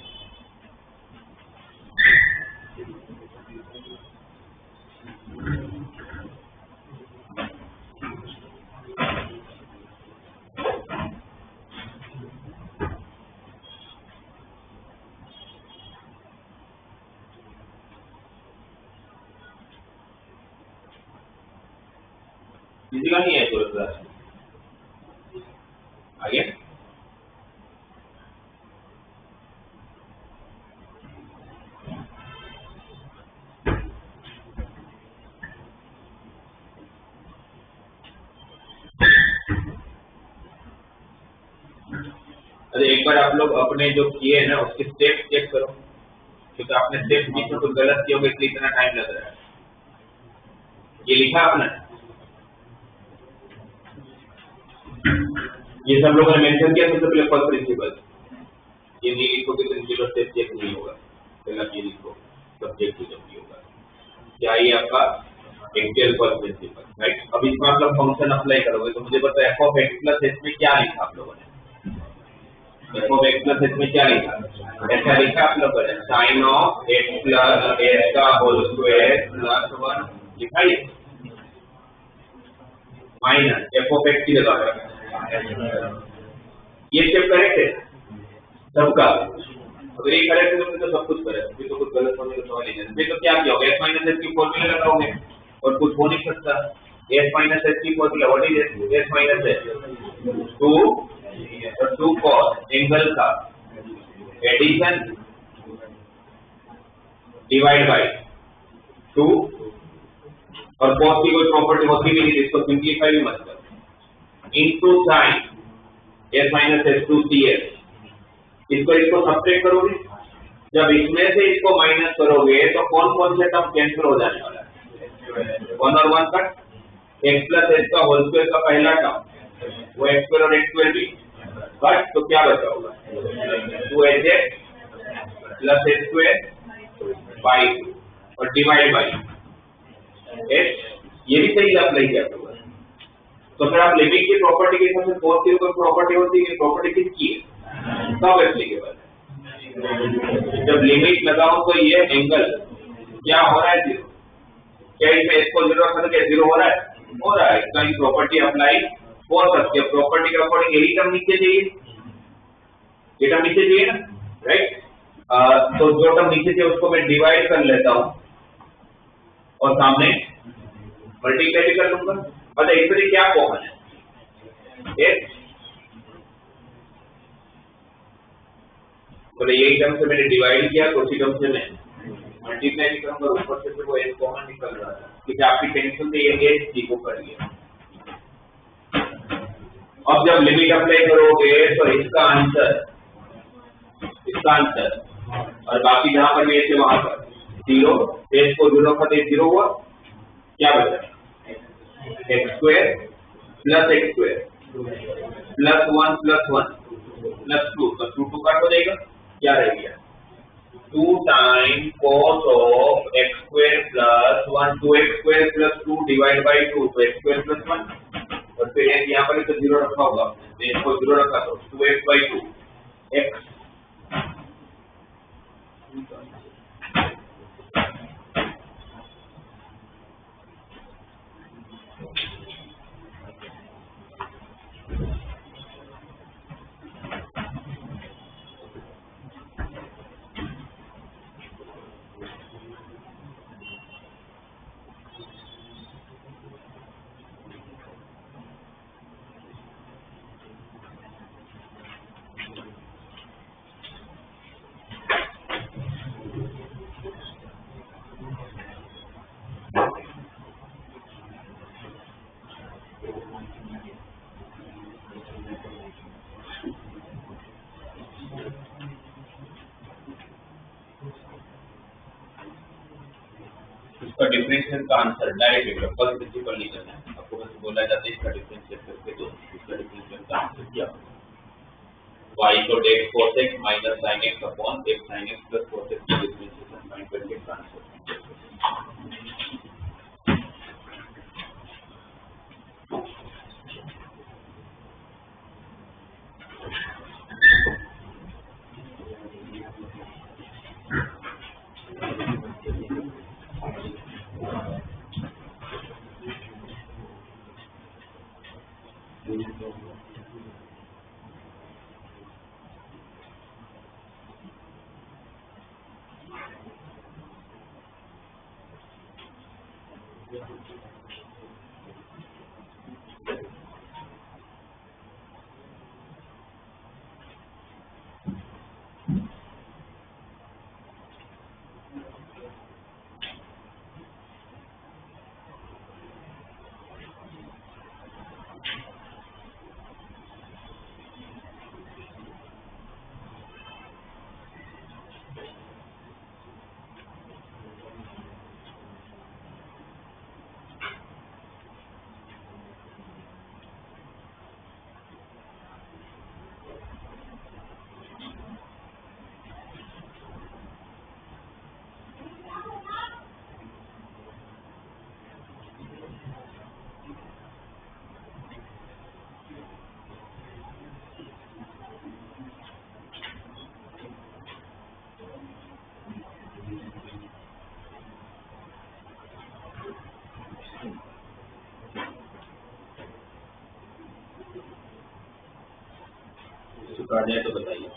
किसी का नहीं है तो आगे अरे एक बार आप लोग अपने जो किए हैं ना उसके स्टेप चेक करो, क्योंकि आपने स्टेप बीच में कुछ गलत किया होगा इसलिए इतना टाइम लग रहा है। ये लिखा आपने, ये सब लोगों ने मेंशन किया सबसे पहले फर्स्ट प्रिंसिपल। ये नहीं लिखोगे तो जीरो स्टेप चेक नहीं होगा। पहला ये लिखो सब्जेक्ट जब भी होगा क्या ये आपका एक्चुअल फर्स्ट प्रिंसिपल, राइट। अब इसमें आप लोग फंक्शन अप्लाई करोगे तो मुझे बताओ f of x plus h में क्या लिखा आप लोगों ने। F of x plus h में क्या लिखा, ऐसा लिखा आप लोगों ने sine of x plus h का होल स्क्वायर प्लस 1 लिखा है माइनस एफ ऑफ एक्स की जगह पर। ये स्टेप करेक्ट है सबका। अगर ये करेक्ट है तो फिर तो सब कुछ करेक्ट, फिर तो कुछ गलत होने का सवाल ही नहीं। फिर तो क्या किया होगा एस माइनस एस की फॉर्मूला लगाओगे और कुछ हो नहीं सकता। एस माइनस एस की formula what is S minus S 2 cos angle का एडिशन डिवाइड बाय 2 और cos की कोई प्रॉपर्टी होती भी नहीं इसको सिंपलीफाई भी मत कर into sin s minus S 2 cs। इसको सब्ट्रैक्ट करोगे, जब इसमें से इसको माइनस करोगे तो कौन कौन से टर्म कैंसिल हो जाने वाला है, 1 और 1 कट। एक्स प्लस एच का होल स्क्वायर का पहला टर्म वो एक्स स्क्वायर और एक्स स्क्वायर भी कट, तो क्या बचा होगा 2hx plus H square by 2 और डिवाइड बाई h। ये भी सही अप्लाई किया होगा। तो फिर आप लिमिट की प्रॉपर्टी के हिसाब से फोर्थ की कोई प्रॉपर्टी होती है, प्रॉपर्टी किसकी है कब एप्लीकेबल है, जब लिमिट लगाओ तो ये एंगल क्या हो रहा है जीरो, क्या इसमें इसको जीरो रखा तो जीरो हो रहा है इसका प्रॉपर्टी अप्लाई हो सकती है। प्रॉपर्टी के अकॉर्डिंग यही टर्म नीचे चाहिए, ये टर्म नीचे चाहिए ना, राइट। तो जो टर्म नीचे चाहिए उसको मैं डिवाइड कर लेता हूं और सामने मल्टीप्लाई कर लूंगा। अच्छा इसमें क्या कॉमन है x, बोले यही टर्म से मैंने डिवाइड किया तो उसी टर्म से मैं मल्टीप्लाई भी करूंगा, ऊपर से फिर वो एक कॉमन निकल रहा है क्योंकि आपकी टेंशन से ये एच जी को कर लिया। अब जब लिमिट अप्लाई करोगे तो इसका आंसर और बाकी जहां पर भी ऐसे वहां पर जीरो, एच को जीरो का जीरो हुआ, क्या बचा x square plus x square plus 1 plus 1 plus 2 तो 2 कट हो जाएगा, क्या रह गया 2 time cos of x square plus 1 2x square plus 2 divide by 2 तो x स्क्वायर प्लस 1 और फिर एक यहाँ पर तो जीरो रखा होगा, इसको जीरो रखा तो 2x बाय 2 x। उसका डिफरेंशियल का आंसर डायरेक्ट लिख लो, फर्स्ट प्रिंसिपल नहीं करना है आपको, बस बोला जाता है इसका डिफरेंशियल करके दो, इसका डिफरेंशियल का आंसर क्या होगा y तो डेट cos x minus sin x upon x sin x plus cos x का डिफरेंशिएशन फाइंड करके आंसर। चुका जाए तो बताइए।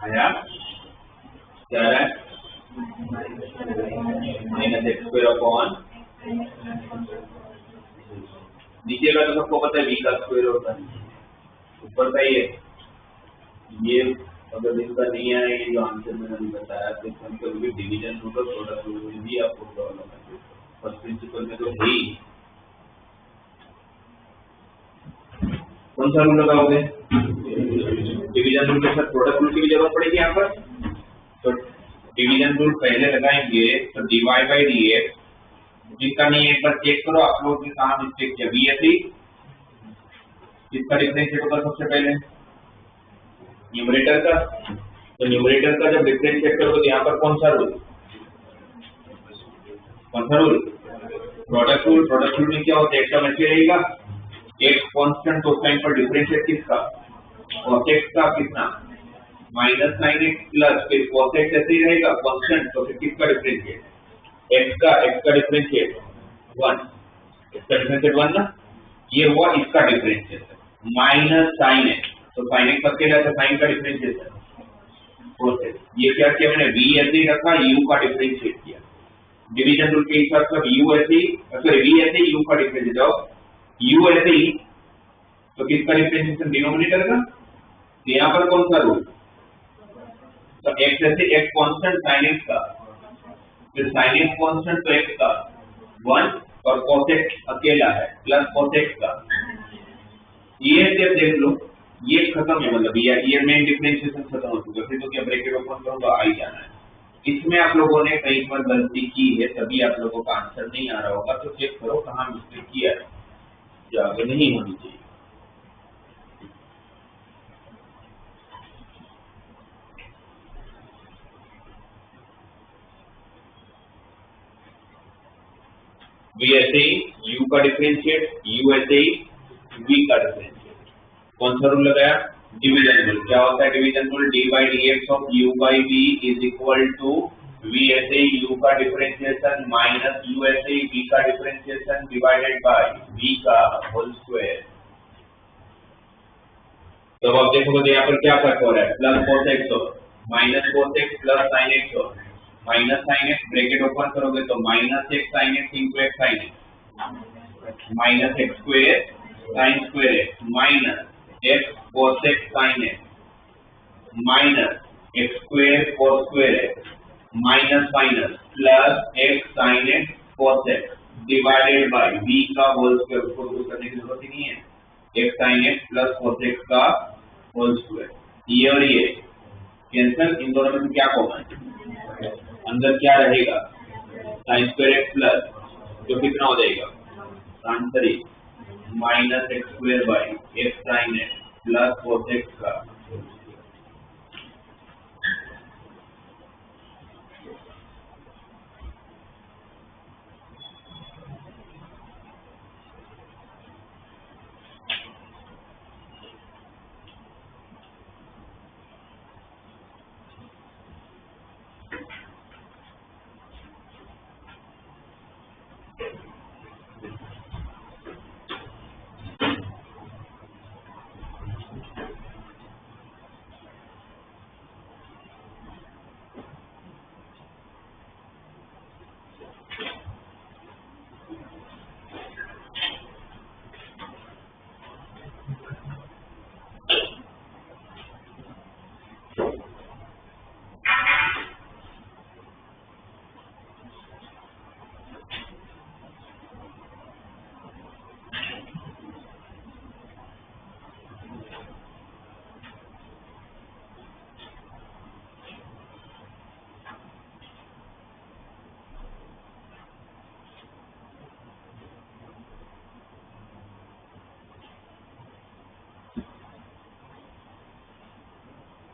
आया क्या है माइनस एक्स स्क्वायर अपॉन नीचे का तो सबको पता है v का स्क्वायर होता है, ऊपर का ये अगर इसका नहीं आया ये जो आंसर मैंने बताया तो हम कभी डिवीजन रूट और प्रोडक्ट रूट भी आपको प्रॉब्लम है। फर्स्ट प्रिंसिपल में तो है ही, कौन सा रूल लगाओगे डिवीजन रूल के साथ प्रोडक्ट रूल की भी जरूरत पड़ेगी यहाँ पर। तो डिवीजन रूल पहले लगाएंगे तो dy बाई dx, जिसका नहीं एक बार चेक करो आप लोग ने कहा मिस्टेक किया bs3 इसका डिफरेंशिएट होगा सबसे पहले न्यूमरेटर का, तो न्यूमरेटर का जब डिफरेंशिएट करोगे तो यहाँ पर कौन सा rule product rule. Product rule में क्या होता है एक टर्म ऐसे रहेगा, एक कांस्टेंट तो उस टाइम पर डिफरेंशिएट किसका cos x का कितना माइनस साइन एक्स प्लस फिर cos x ऐसे ही रहेगा कांस्टेंट, तो फिर किसका डिफरेंशिएट? x का डिफरेंशिएट 1, इसका डिफरेंशिएट 1 ना, ये हुआ इसका डिफरेंशिएट माइनस साइन एक्स, तो साइन एक्स अकेला है तो साइन का डिफरेंशिएट cos x। ये क्या किया मैंने, v ऐसे ही रखा, u का डिफरेंशिएट किया डिवीजन रूल के हिसाब से, u ऐसे ही सॉरी v ऐसे ही u का डिफरेंशिएट, u ऐसे ही तो किसका डिफरेंशिएशन डिनोमिनेटर का, तो यहाँ पर कौन सा रूल, तो x ऐसे x कांस्टेंट sin x का, फिर sin x कांस्टेंट तो x का 1 और cos x अकेला है प्लस cos x का, ये स्टेप देख लो, ये खत्म है, मतलब ये मेन डिफरेंशिएशन खत्म हो चुका है, फिर तो क्या ब्रैकेट ओपन करूंगा आ ही जाना है। इसमें आप लोगों ने कहीं पर गलती की है, तभी आप लोगों का आंसर नहीं आ रहा होगा, तो चेक करो कहाँ मिस्टेक किया है, जो आगे नहीं होनी चाहिए। v ऐसे ही u का डिफरेंशिएट, u ऐसे ही v का डिफरेंशिएट, कौन सा रूल लगाया, डिवीजन रूल। क्या होता है division rule, d by dx of u by v is equal to v ऐसे ही u का डिफरेंशिएशन माइनस u ऐसे ही v का डिफरेंशिएशन डिवाइडेड बाय v का होल स्क्वायर। तो अब देखोगे यहाँ पर क्या फर्क हो रहा है, प्लस cos x और minus cos x plus sin x और minus sine x, bracket open करोगे तो minus x sine x into x sine x, minus x square sine square x minus x cos x sine x minus x square cos square x minus minus plus x sine x cos x divided by v का whole square, उसको कुछ करने की जरूरत ही नहीं है, x sine x plus cos x का whole square, ये और ये कैंसिल, इन दोनों में से क्या कॉमन है, अंदर क्या रहेगा, साइन स्क्वायर एक्स प्लस, जो कितना हो जाएगा answer he minus x square by x sine x plus cos x का।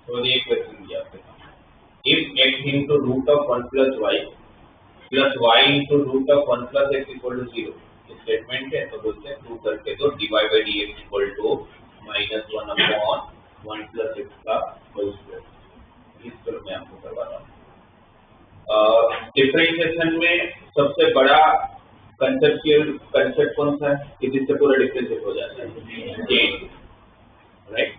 तो ये क्वेश्चन दिया आपके सामने, if x into root of 1 plus y into root of 1 plus x equal to 0, statement है तो बोलते हैं प्रूव करके तो dy by dx equal to minus 1 upon 1 plus x का होल स्क्वायर, इस तरह मैं आपको करवा रहा हूँ। डिफरेंशिएशन में सबसे बड़ा कंसेप्ट कौन सा है कि जिससे पूरा डिफरेंशिएट हो जाता है, चेन, राइट,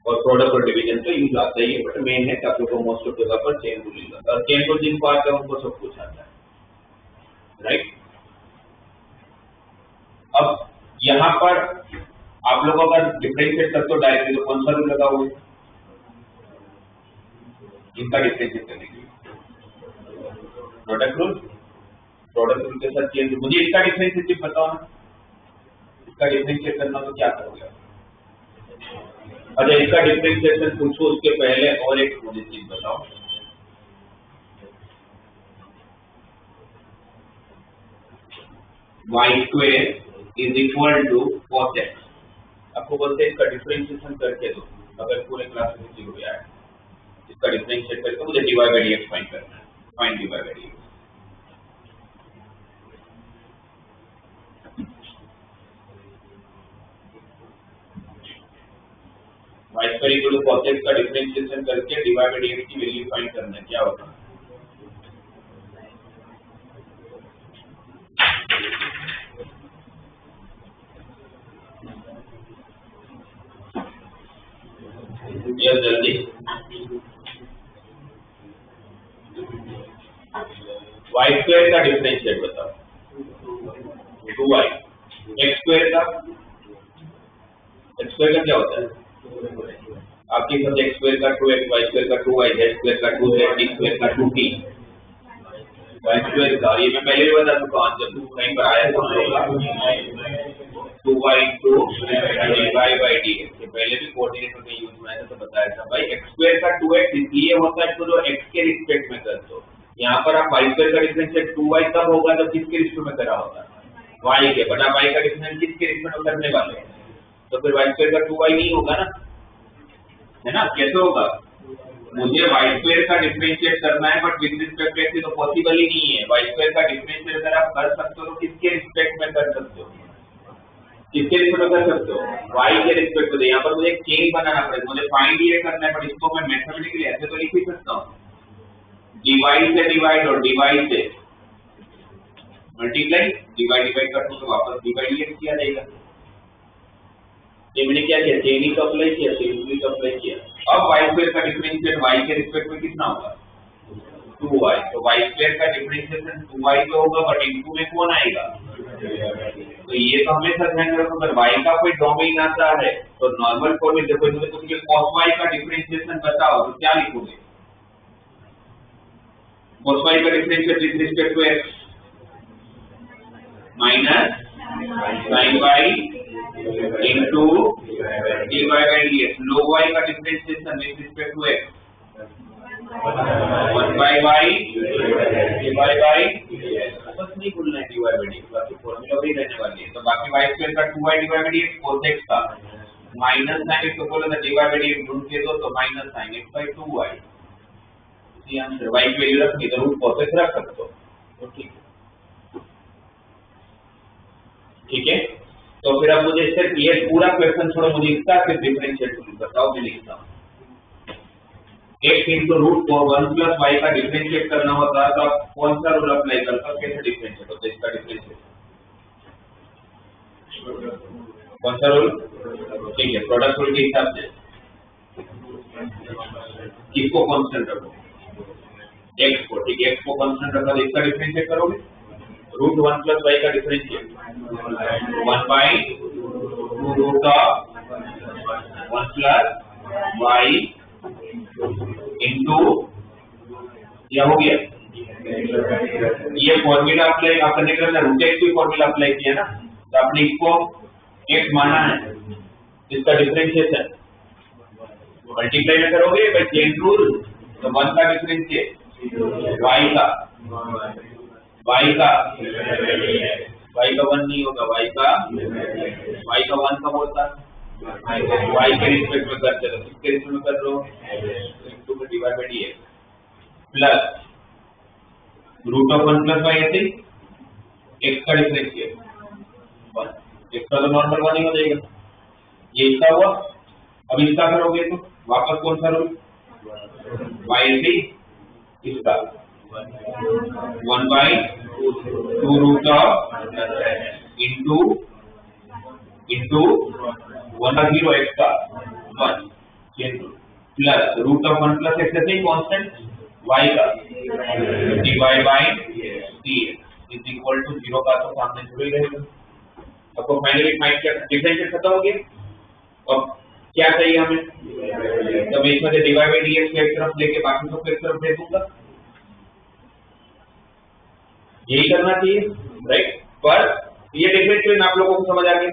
और प्रोडक्ट और डिवीजन तो यूज आता ही है, बट मेन है आप लोग को मोस्ट ऑफ जगह पर चेन रूल यूज आता है, और चेन रूल जिनको आता है उनको सब कुछ आता है, राइट। अब यहाँ पर आप लोग अगर डिफरेंशिएट करते हो डायरेक्टली तो कौन सा रूल लगा हुआ है, इनका डिफरेंशिएट करने के लिए प्रोडक्ट रूल के साथ चेन रूल। मुझे इसका डिफरेंशिएट बताओ ना, इसका डिफरेंशिएट करना तो क्या करोगे। अच्छा, इसका डिफरेंशिएशन पूछो उसके पहले और एक मुझे चीज बताओ, y square is equal to cos x, आपको बोलते हैं इसका डिफरेंशिएशन करके दो, अगर पूरे क्लास में 0 आया इसका डिफरेंशिएट करके मुझे dy by dx फाइंड करना है, find dy by dx। y y² equal to cos x का डिफरेंशिएशन करके dy by dx की वैल्यू फाइंड करना है, क्या होगा? ये जल्दी y² का डिफरेंशिएट बताओ, 2y, x² का क्या होता है? आपकी सब x² का 2x, y² का 2y, z² का 2z, d² का 2t, y² का, ये मैं पहले भी बता चुका हूँ, जब कहीं पर आया था 2y into dy by dx, ये पहले भी कोऑर्डिनेटर में यूज हुआ था तो बताया था भाई। x² का 2x इसलिए होता है तो जो x के रिस्पेक्ट में करते हो, यहाँ पर आप y² का डिफरेंशिएट 2y तब होगा जब किसके रिस्पेक्ट में करा होगा? y के, बट आप y का डिफरेंशिएट किसके रिस्पेक्ट में करने वाले हैं? तो फिर y² का 2y नहीं होगा ना, है ना? कैसे होगा? मुझे y² का डिफरेंशिएट करना है but with respect to x तो पॉसिबल ही नहीं है। y² का डिफरेंशिएट अगर आप कर सकते हो तो किसके रिस्पेक्ट में कर सकते हो? किसके रिस्पेक्ट में कर सकते हो? y के रिस्पेक्ट में। यहाँ पर मुझे एक चेन बनाना पड़ेगा, मुझे फाइंड ये करना है, बट इसको मैं मैथमेटिकली ऐसे तो लिख ही सकता हूँ, डिवाइड से डिवाइड और डिवाइड से मल्टीप्लाई, डिवाइड कर दूं तो वापस डिवाइड ये किया जाएगा। ये मैंने क्या किया? चेन ही तो अप्लाई किया, चेन ही तो अप्लाई किया। अब y² का डिफरेंशिएट y के रिस्पेक्ट में कितना होगा? 2y, तो y² का डिफरेंशिएशन 2y तो होगा बट इनटू में कौन आएगा? तो ये तो हमेशा ध्यान रखो, अगर y का कोई डोमेन आता है तो नॉर्मल फॉर्म में देखो, मुझे कुछ cos y का डिफरेंशिएशन बताओ तो क्या लिखोगे? cos y का differentiate with respect to x minus sin y into dy by dx, log y का differentiation with respect to x 1 by y dy by बस नहीं भूलना है dy by dx, बाकी फॉर्मूला वही रहने वाली है। तो बाकी y² का 2y dy by dx cos x का माइनस sin x को बोला था dy by dx ढूंढ के दो तो minus sin x by 2y, इसी आंसर y की वैल्यू रख के तो रूट cos x रख सकते हो, तो ठीक है। तो फिर अब मुझे सिर्फ ये पूरा क्वेश्चन छोड़ो, मुझे इसका सिर्फ डिफरेंशिएट बताओ, मैं लिखता हूँ x into root 1 plus y का डिफरेंशिएट करना होता है तो आप कौन सा रूल अप्लाई करते हो? कैसे डिफरेंशिएट होता है इसका डिफरेंशिएट? कौन सा रूल? ठीक है, प्रोडक्ट रूल के हिसाब से किसको कांस्टेंट रखो? x को, ठीक है, x को कांस्टेंट रखा तो इसका डिफरेंशिएट करोगे रूट 1 प्लस y का differentiate 1 by 2 root of 1 plus y into, क्या हो गया? ये फॉर्मूला अप्लाई करने के लिए रूट x की फॉर्मूला अप्लाई किया ना, तो आपने इसको x माना है, इसका डिफरेंशिएशन मल्टीप्लाई में करोगे बाय चेन रूल, तो 1 का डिफरेंशिएट y का y का 1 नहीं होगा, y का 1 कब होता? y के रिस्पेक्ट में करते हो, किसके रिस्पेक्ट में कर लो? इनटू में divide by dx plus root of 1 plus y ऐसे x का डिफरेंशिएट 1, x का तो नॉर्मल 1 ही हो जाएगा, ये इसका हुआ। अब इसका करोगे तो वापस कौन सा रूल? y ऐसे इसका 1 by 2 रूट ऑफ इंटू 1 का 0 x का 1 plus root of 1 plus x ऐसे कांस्टेंट y का divide by dx is equal to 0 का तो सामने जुड़ ही रहेगा। आपको फाइनली फाइंड किया, डिफरेंशिएट खत्म हो गया। अब क्या चाहिए हमें? तो मैं इसमें से डिवाइड बाय dx को एक तरफ लेके बाकी सबको एक तरफ दे दूंगा, यही करना चाहिए, राइट? पर ये डिफरेंशिएट आप लोगों को समझ आ गया,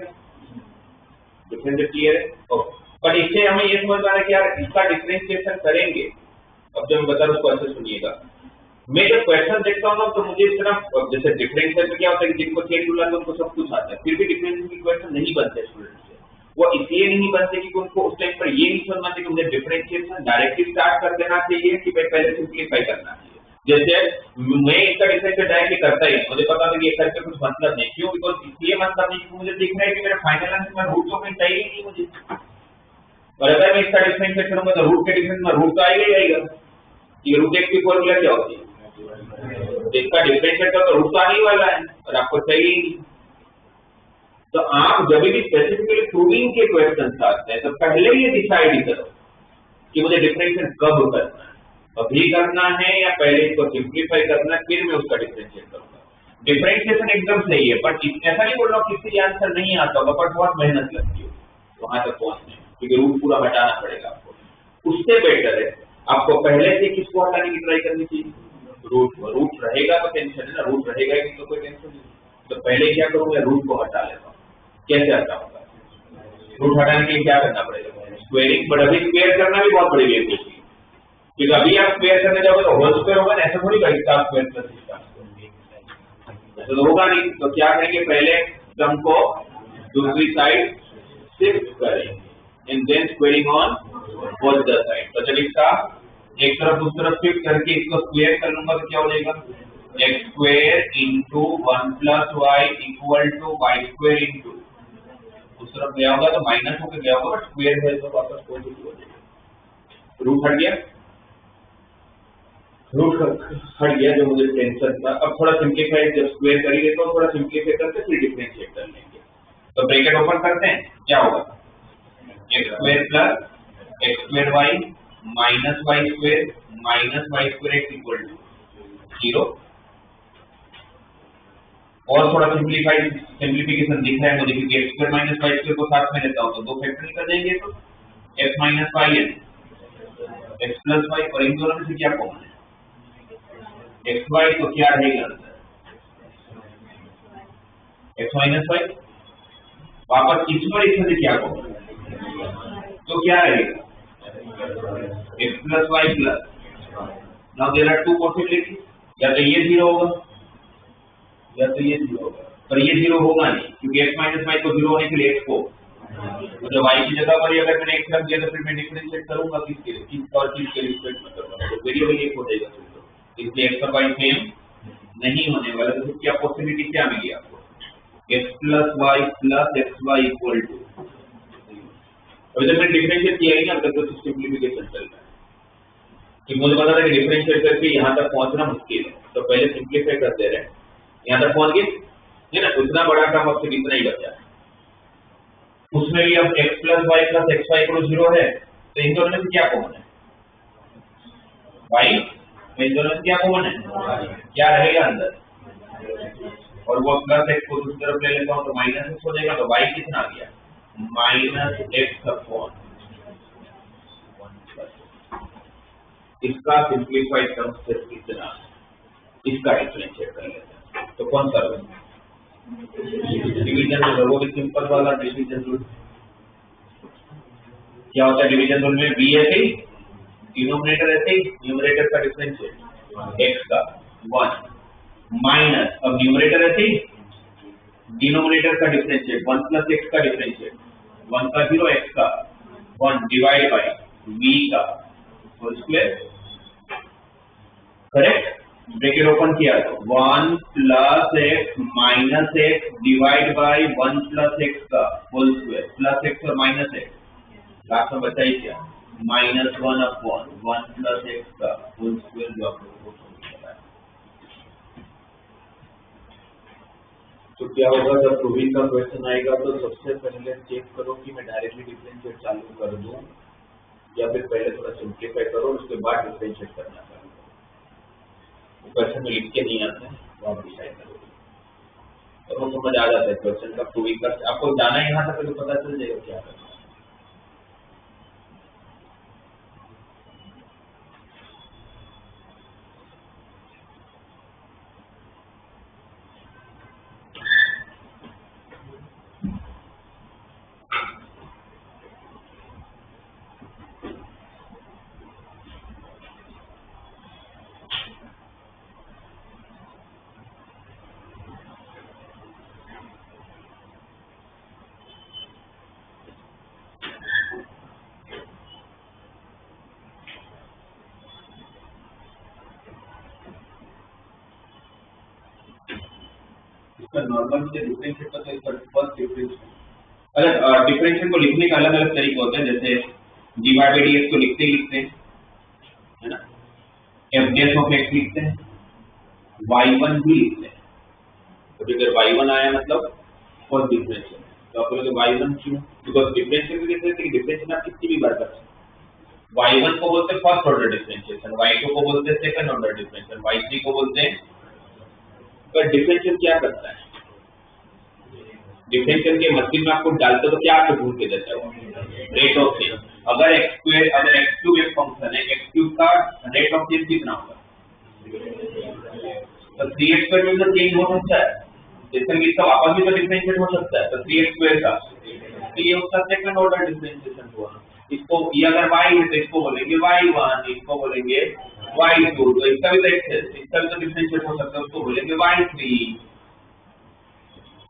डिफरेंशिएट क्लियर है? पर इससे हमें ये समझ आ रहा है कि यार इसका डिफरेंशिएशन करेंगे। अब जब मैं बता रहा हूं उसको अच्छे सुनिएगा, मैं जब क्वेश्चन देखता हूँ ना तो मुझे इस तरह, जैसे डिफरेंशिएशन में क्या होता है कि जिनको चेन रूल आता है उनको सब कुछ आता है, फिर भी डिफरेंशिएशन की क्वेश्चन नहीं बनते स्टूडेंट से। वो इसलिए नहीं बनते कि उनको उस टाइम पर ये नहीं समझना चाहिए कि मुझे डिफरेंशिएशन डायरेक्टली स्टार्ट कर देना चाहिए कि भाई पहले सिंप्लीफाई करना चाहिए। जैसे मैं इसका डिफरेंशिएट डायरेक्टली करता ही, मुझे पता था कि ये करके कुछ मतलब नहीं, क्यों? बिकॉज इसलिए मतलब नहीं कि मुझे दिख रहा है कि मेरा फाइनल आंसर में रूट तो कहीं चाहिए नहीं मुझे, और अगर मैं इसका डिफरेंशिएट करूंगा तो रूट के डिफरेंस में रूट तो आएगा ही आएगा। ये रूट एक्स की फॉर्मूला क्या होती है, इसका डिफरेंशिएट तो रूट तो आने ही वाला है और आपको चाहिए ही नहीं। तो आप जब भी स्पेसिफिकली प्रूविंग के क्वेश्चन आते हैं तो पहले ये डिसाइड करो कि मुझे डिफरेंशिएट कब करना है, अभी करना है या पहले इसको सिंप्लीफाई करना है, फिर मैं उसका डिफरेंशिएट करूंगा। डिफरेंशिएशन एकदम सही है, पर ऐसा नहीं बोल रहा हूँ किसी आंसर नहीं आता होगा, पर बहुत मेहनत लगती है वहां तक पहुंचने, क्योंकि रूट पूरा हटाना पड़ेगा आपको। उससे बेटर है आपको पहले से किसको हटाने की ट्राई करनी चाहिए, रूट को। रूट रहेगा तो टेंशन है ना, रूट रहेगा ही नहीं तो कोई टेंशन नहीं। तो पहले क्या करूंगा, रूट को हटा लेता हूँ। कैसे हटाऊंगा, रूट हटाने के लिए क्या करना पड़ेगा, स्क्वेयरिंग। बट अभी स्क्वेयर करना भी बहुत बड़ी बेवकूफी है, क्योंकि अभी आप स्क्वेयर करने जाओगे तो होल स्क्वेयर होगा ना, ऐसा थोड़ी इसका स्क्वेयर प्लस इसका ऐसा तो होगा नहीं। तो क्या करेंगे, पहले सम को दूसरी साइड शिफ्ट करेंगे and then squaring on both the side. तो जब इसका एक तरफ उस तरफ शिफ्ट करके इसको स्क्वायर कर लूंगा तो क्या हो जाएगा, x square into 1 plus y equal to y square into, उस तरफ गया होगा तो माइनस होकर गया होगा, बट स्क्वायर है तो वापस पॉजिटिव हो जाएगा। रूट हट गया, रूट हट गया जो मुझे टेंशन था। अब थोड़ा सिंप्लीफाई जब स्क्वायर कर ही लेता हूँ, थोड़ा सिंप्लीफाई करके फिर डिफरेंशिएट कर लेंगे। तो ब्रैकेट ओपन करते हैं, क्या होगा, x square plus x square y minus y square x equal to 0। और थोड़ा सिंप्लीफिकेशन दिख रहा है मुझे, क्योंकि x square minus y square को साथ में लेता हूँ तो दो फैक्टर निकल जाएंगे, तो x माइनस वाई है x प्लस वाई, और इन दोनों में से क्या कॉमन है, एक्स वाई, तो क्या रहेगा एक्स माइनस वाई। वापस इसमें से क्या कॉमन है, तो क्या रहेगा x plus y plus. Now there are two possibility, या तो ये 0 होगा या तो ये 0 होगा, पर ये 0 होगा नहीं, क्योंकि एक्स माइनस वाई को 0 होने के लिए एक्स को, तो वाई की जगह पर अगर मैंने एक्स रख दिया तो फिर मैं डिफरेंशिएट करूंगा किसके लिए, किस और चीज के रिस्पेक्ट में करूंगा, तो वेरिएबल एक हो जाएगा। इसलिए एक्स और वाई सेम नहीं होने वाला, तो क्या पॉसिबिलिटी क्या मिली आपको, x plus y plus x y equal to. अभी तक मैंने डिफरेंशिएट किया ही ना, अब तक तो सिंप्लीफिकेशन चल रहा है, कि मुझे पता था कि डिफरेंशिएट करके यहाँ तक पहुंचना मुश्किल है, तो पहले सिंप्लीफाई करते रहे, यहाँ तक पहुंच गए है ना, उतना बड़ा काम अब सिर्फ इतना ही बचा है। उसमें भी अब x plus y plus x y equal 0 है, तो इन दोनों में से क्या कॉमन है, वाई, इन दोनों से क्या कॉमन है, क्या रहेगा अंदर, और वो प्लस एक्स को दूसरी तरफ ले लेता हूँ तो माइनस एक्स हो जाएगा, तो वाई कितना आ गया, माइनस एक्स अपॉन। इसका सिंप्लीफाइड टर्म सिर्फ इतना, इसका डिफरेंशिएट कर लेते हैं, तो कौन सा रूल, डिवीजन रूल, वो भी सिंपल वाला डिवीजन रूल। क्या होता है डिवीजन रूल में, बी है ही डिनोमिनेटर ऐसे ही, न्यूमरेटर का डिफरेंशिएट x का 1 माइनस, अब न्यूमरेटर ऐसे ही डिनोमिनेटर का डिफरेंशिएट 1 प्लस x का डिफरेंशिएट 1 का 0 x का 1 डिवाइड बाय v का whole square, correct. Bracket open किया तो 1 plus x minus x divide by 1 plus x का होल स्क्वायर, प्लस x और माइनस x, लास्ट में बचा ही क्या, माइनस 1 अपॉन 1 प्लस एक्स का होल स्क्वायर, जो आप लोगों को समझ आया। तो क्या होगा जब प्रूविंग का क्वेश्चन आएगा, तो सबसे पहले चेक करो कि मैं डायरेक्टली डिफरेंशिएट चालू कर दूं या फिर पहले थोड़ा सिंप्लीफाई करो, उसके बाद डिफरेंशिएट करना चालू करो। क्वेश्चन में लिख के नहीं आते हैं तो आप डिसाइड करोगे, तो वो समझ आ जाता है क्वेश्चन का प्रूविंग का। आपको जाना है यहाँ तक तो पता चल जाएगा क्या करना। नॉर्मल से डिफरेंशिएट का तो फर्स्ट डिफरेंशिएट, अगर डिफरेंशिएट को लिखने का अलग अलग तरीके होते हैं, जैसे dy by dx को लिखते ही लिखते हैं, है ना, f dash of x लिखते हैं, y1 भी लिखते हैं। तो अगर y1 आया मतलब फर्स्ट डिफरेंशियल, तो आप बोलोगे y1 क्यों? बिकॉज डिफरेंशियल के कैसे डिफरेंशियल आप कितनी भी बार कर सकते हैं। y1 को बोलते हैं फर्स्ट ऑर्डर डिफरेंशिएशन, y2 को बोलते हैं सेकंड ऑर्डर डिफरेंशियल, y3 को बोलते हैं। पर डिफरेंशियल क्या करता है? डिफरेंशियल के मशीन में आपको डालते तो क्या आपको ढूंढ के देता है वो? Rate of change. अगर अगर x3 एक फंक्शन है, x3 का रेट ऑफ चेंज कितना होगा? तो 3x² में तो चेंज हो सकता है, जैसे कि इसका वापस भी तो डिफरेंशिएट हो सकता है। तो 3x² का तो ये उसका सेकंड ऑर्डर डिफरेंशिएशन हुआ। इसको ये अगर y है तो इसको बोलेंगे y1, इसको बोलेंगे y2, तो इसका भी तो x है, इसका भी तो डिफरेंशिएट हो सकता है, उसको बोलेंगे y3,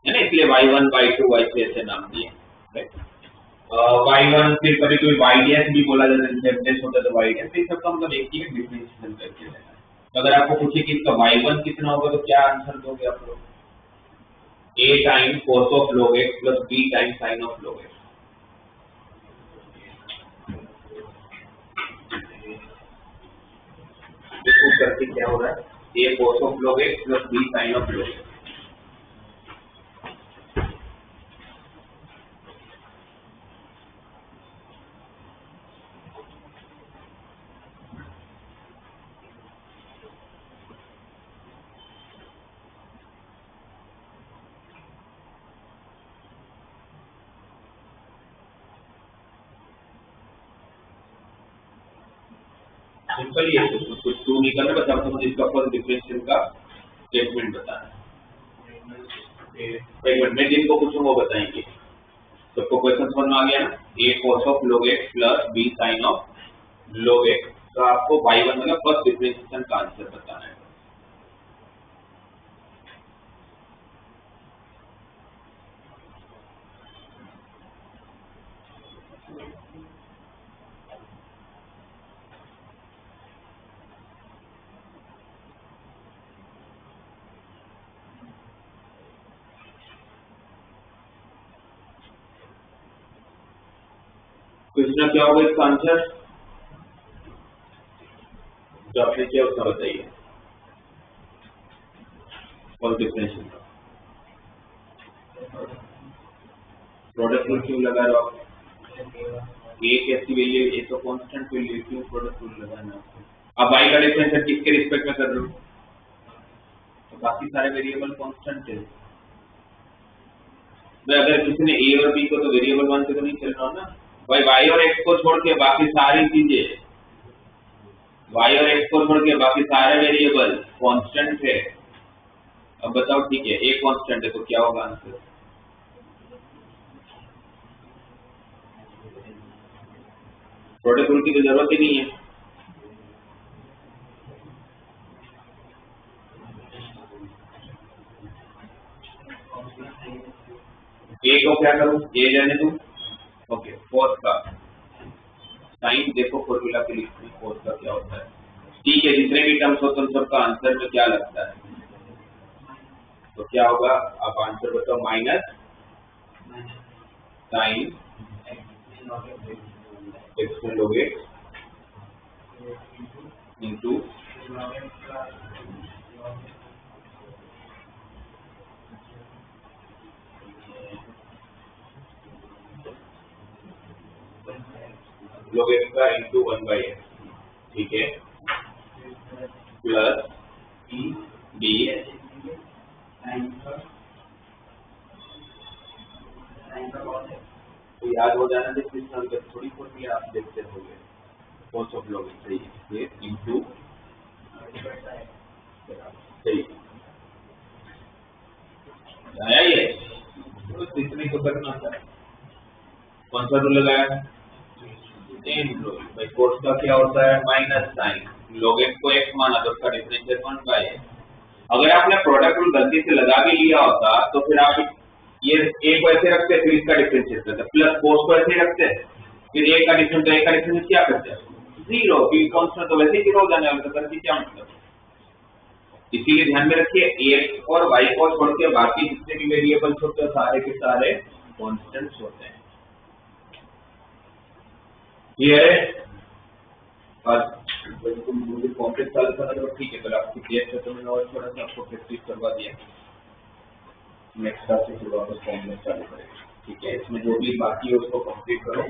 है ना। इसलिए y1, y2, y3 ऐसे नाम दिए, राइट। y1 फिर कभी कभी y dash भी बोला जाता है, जब dash होता है तो y dash, तो इस सबका मतलब एक ही डिफरेंशिएशन करके लेना है। तो अगर आपको पूछे कि इसका y1 कितना होगा तो क्या आंसर दोगे आप लोग? a time cos of log x plus b time sin of log x। इसको करके क्या हो रहा है? a cos of log x plus b sin of log x। Simple ही है, कुछ टू नहीं करना, बस आपको इसका फर्स्ट डिफरेंशियल का स्टेटमेंट बताना है। एक मिनट में जिनको पूछूंगा वो बताएंगे। सबको क्वेश्चन समझ में आ गया ना? a cos of log x plus b sin of log x। तो आपको y1 मतलब फर्स्ट डिफरेंशिएशन का आंसर बताना है। तो इसमें क्या होगा इसका आंसर? जो आपने किया उसका बताइए, फर्स्ट डिफरेंशियल का प्रोडक्ट रूल क्यों लगा रहे हो आप? एक ऐसी वैल्यू, एक तो कांस्टेंट वैल्यू, क्यों प्रोडक्ट रूल लगाना है? अब y का डिफरेंशियल किसके रिस्पेक्ट में कर रहे हो? तो बाकी सारे वेरिएबल कांस्टेंट है। भाई अगर किसी ने a और b को तो वेरिएबल मान के तो नहीं चलना ना भाई। y और x को छोड़ के बाकी सारी चीजें, y और x को छोड़ के बाकी सारे वेरिएबल कांस्टेंट है। अब बताओ, ठीक है, एक कांस्टेंट है तो क्या होगा आंसर? प्रोडक्ट रूल की तो जरूरत ही नहीं है। a को क्या करूं? a जाने दूं, ओके। cos का साइन देखो फॉर्मूला के लिए cos का क्या होता है, ठीक है। जितने भी टर्म्स होते हैं सबका आंसर में क्या लगता है? तो क्या होगा? आप आंसर बताओ। Minus sine x log x into log x का इंटू 1/x, ठीक है, प्लस b तो याद हो जाना चाहिए। इस तरह थोड़ी थोड़ी आप देखते होंगे cos of log x, सही है, इंटू सही आया ये, तो इतनी तो करना था। कौन सा रूल लगाया? भाई cos का क्या होता है? माइनस साइन log x को x माना तो उसका डिफरेंशियल 1/x। अगर आपने प्रोडक्ट रूल गलती से लगा भी लिया होता तो फिर आप ये a को ऐसे रखते, फिर इसका डिफरेंशियल करते, प्लस cos को ऐसे रखते, फिर a का डिफरेंशियल, तो a का डिफरेंशियल क्या करते? जीरो। फिर कांस्टेंट तो वैसे ही जीरो हो जाने वाला, तो करके क्या मतलब? इसीलिए ध्यान में रखिए x और y को छोड़ के बाकी जितने भी वेरिएबल्स होते हैं सारे के सारे कांस्टेंट्स होते हैं। क्लियर है? और तुम मुझे कॉम्प्लेक्स चालू करना तो ठीक है, तो आपकी क्लियर है तो मैंने और थोड़ा सा आपको प्रैक्टिस करवा दिया। नेक्स्ट क्लास से फिर वापस कॉम्प्लेक्स चालू करेंगे, ठीक है? इसमें जो भी बाकी है उसको कंप्लीट करो।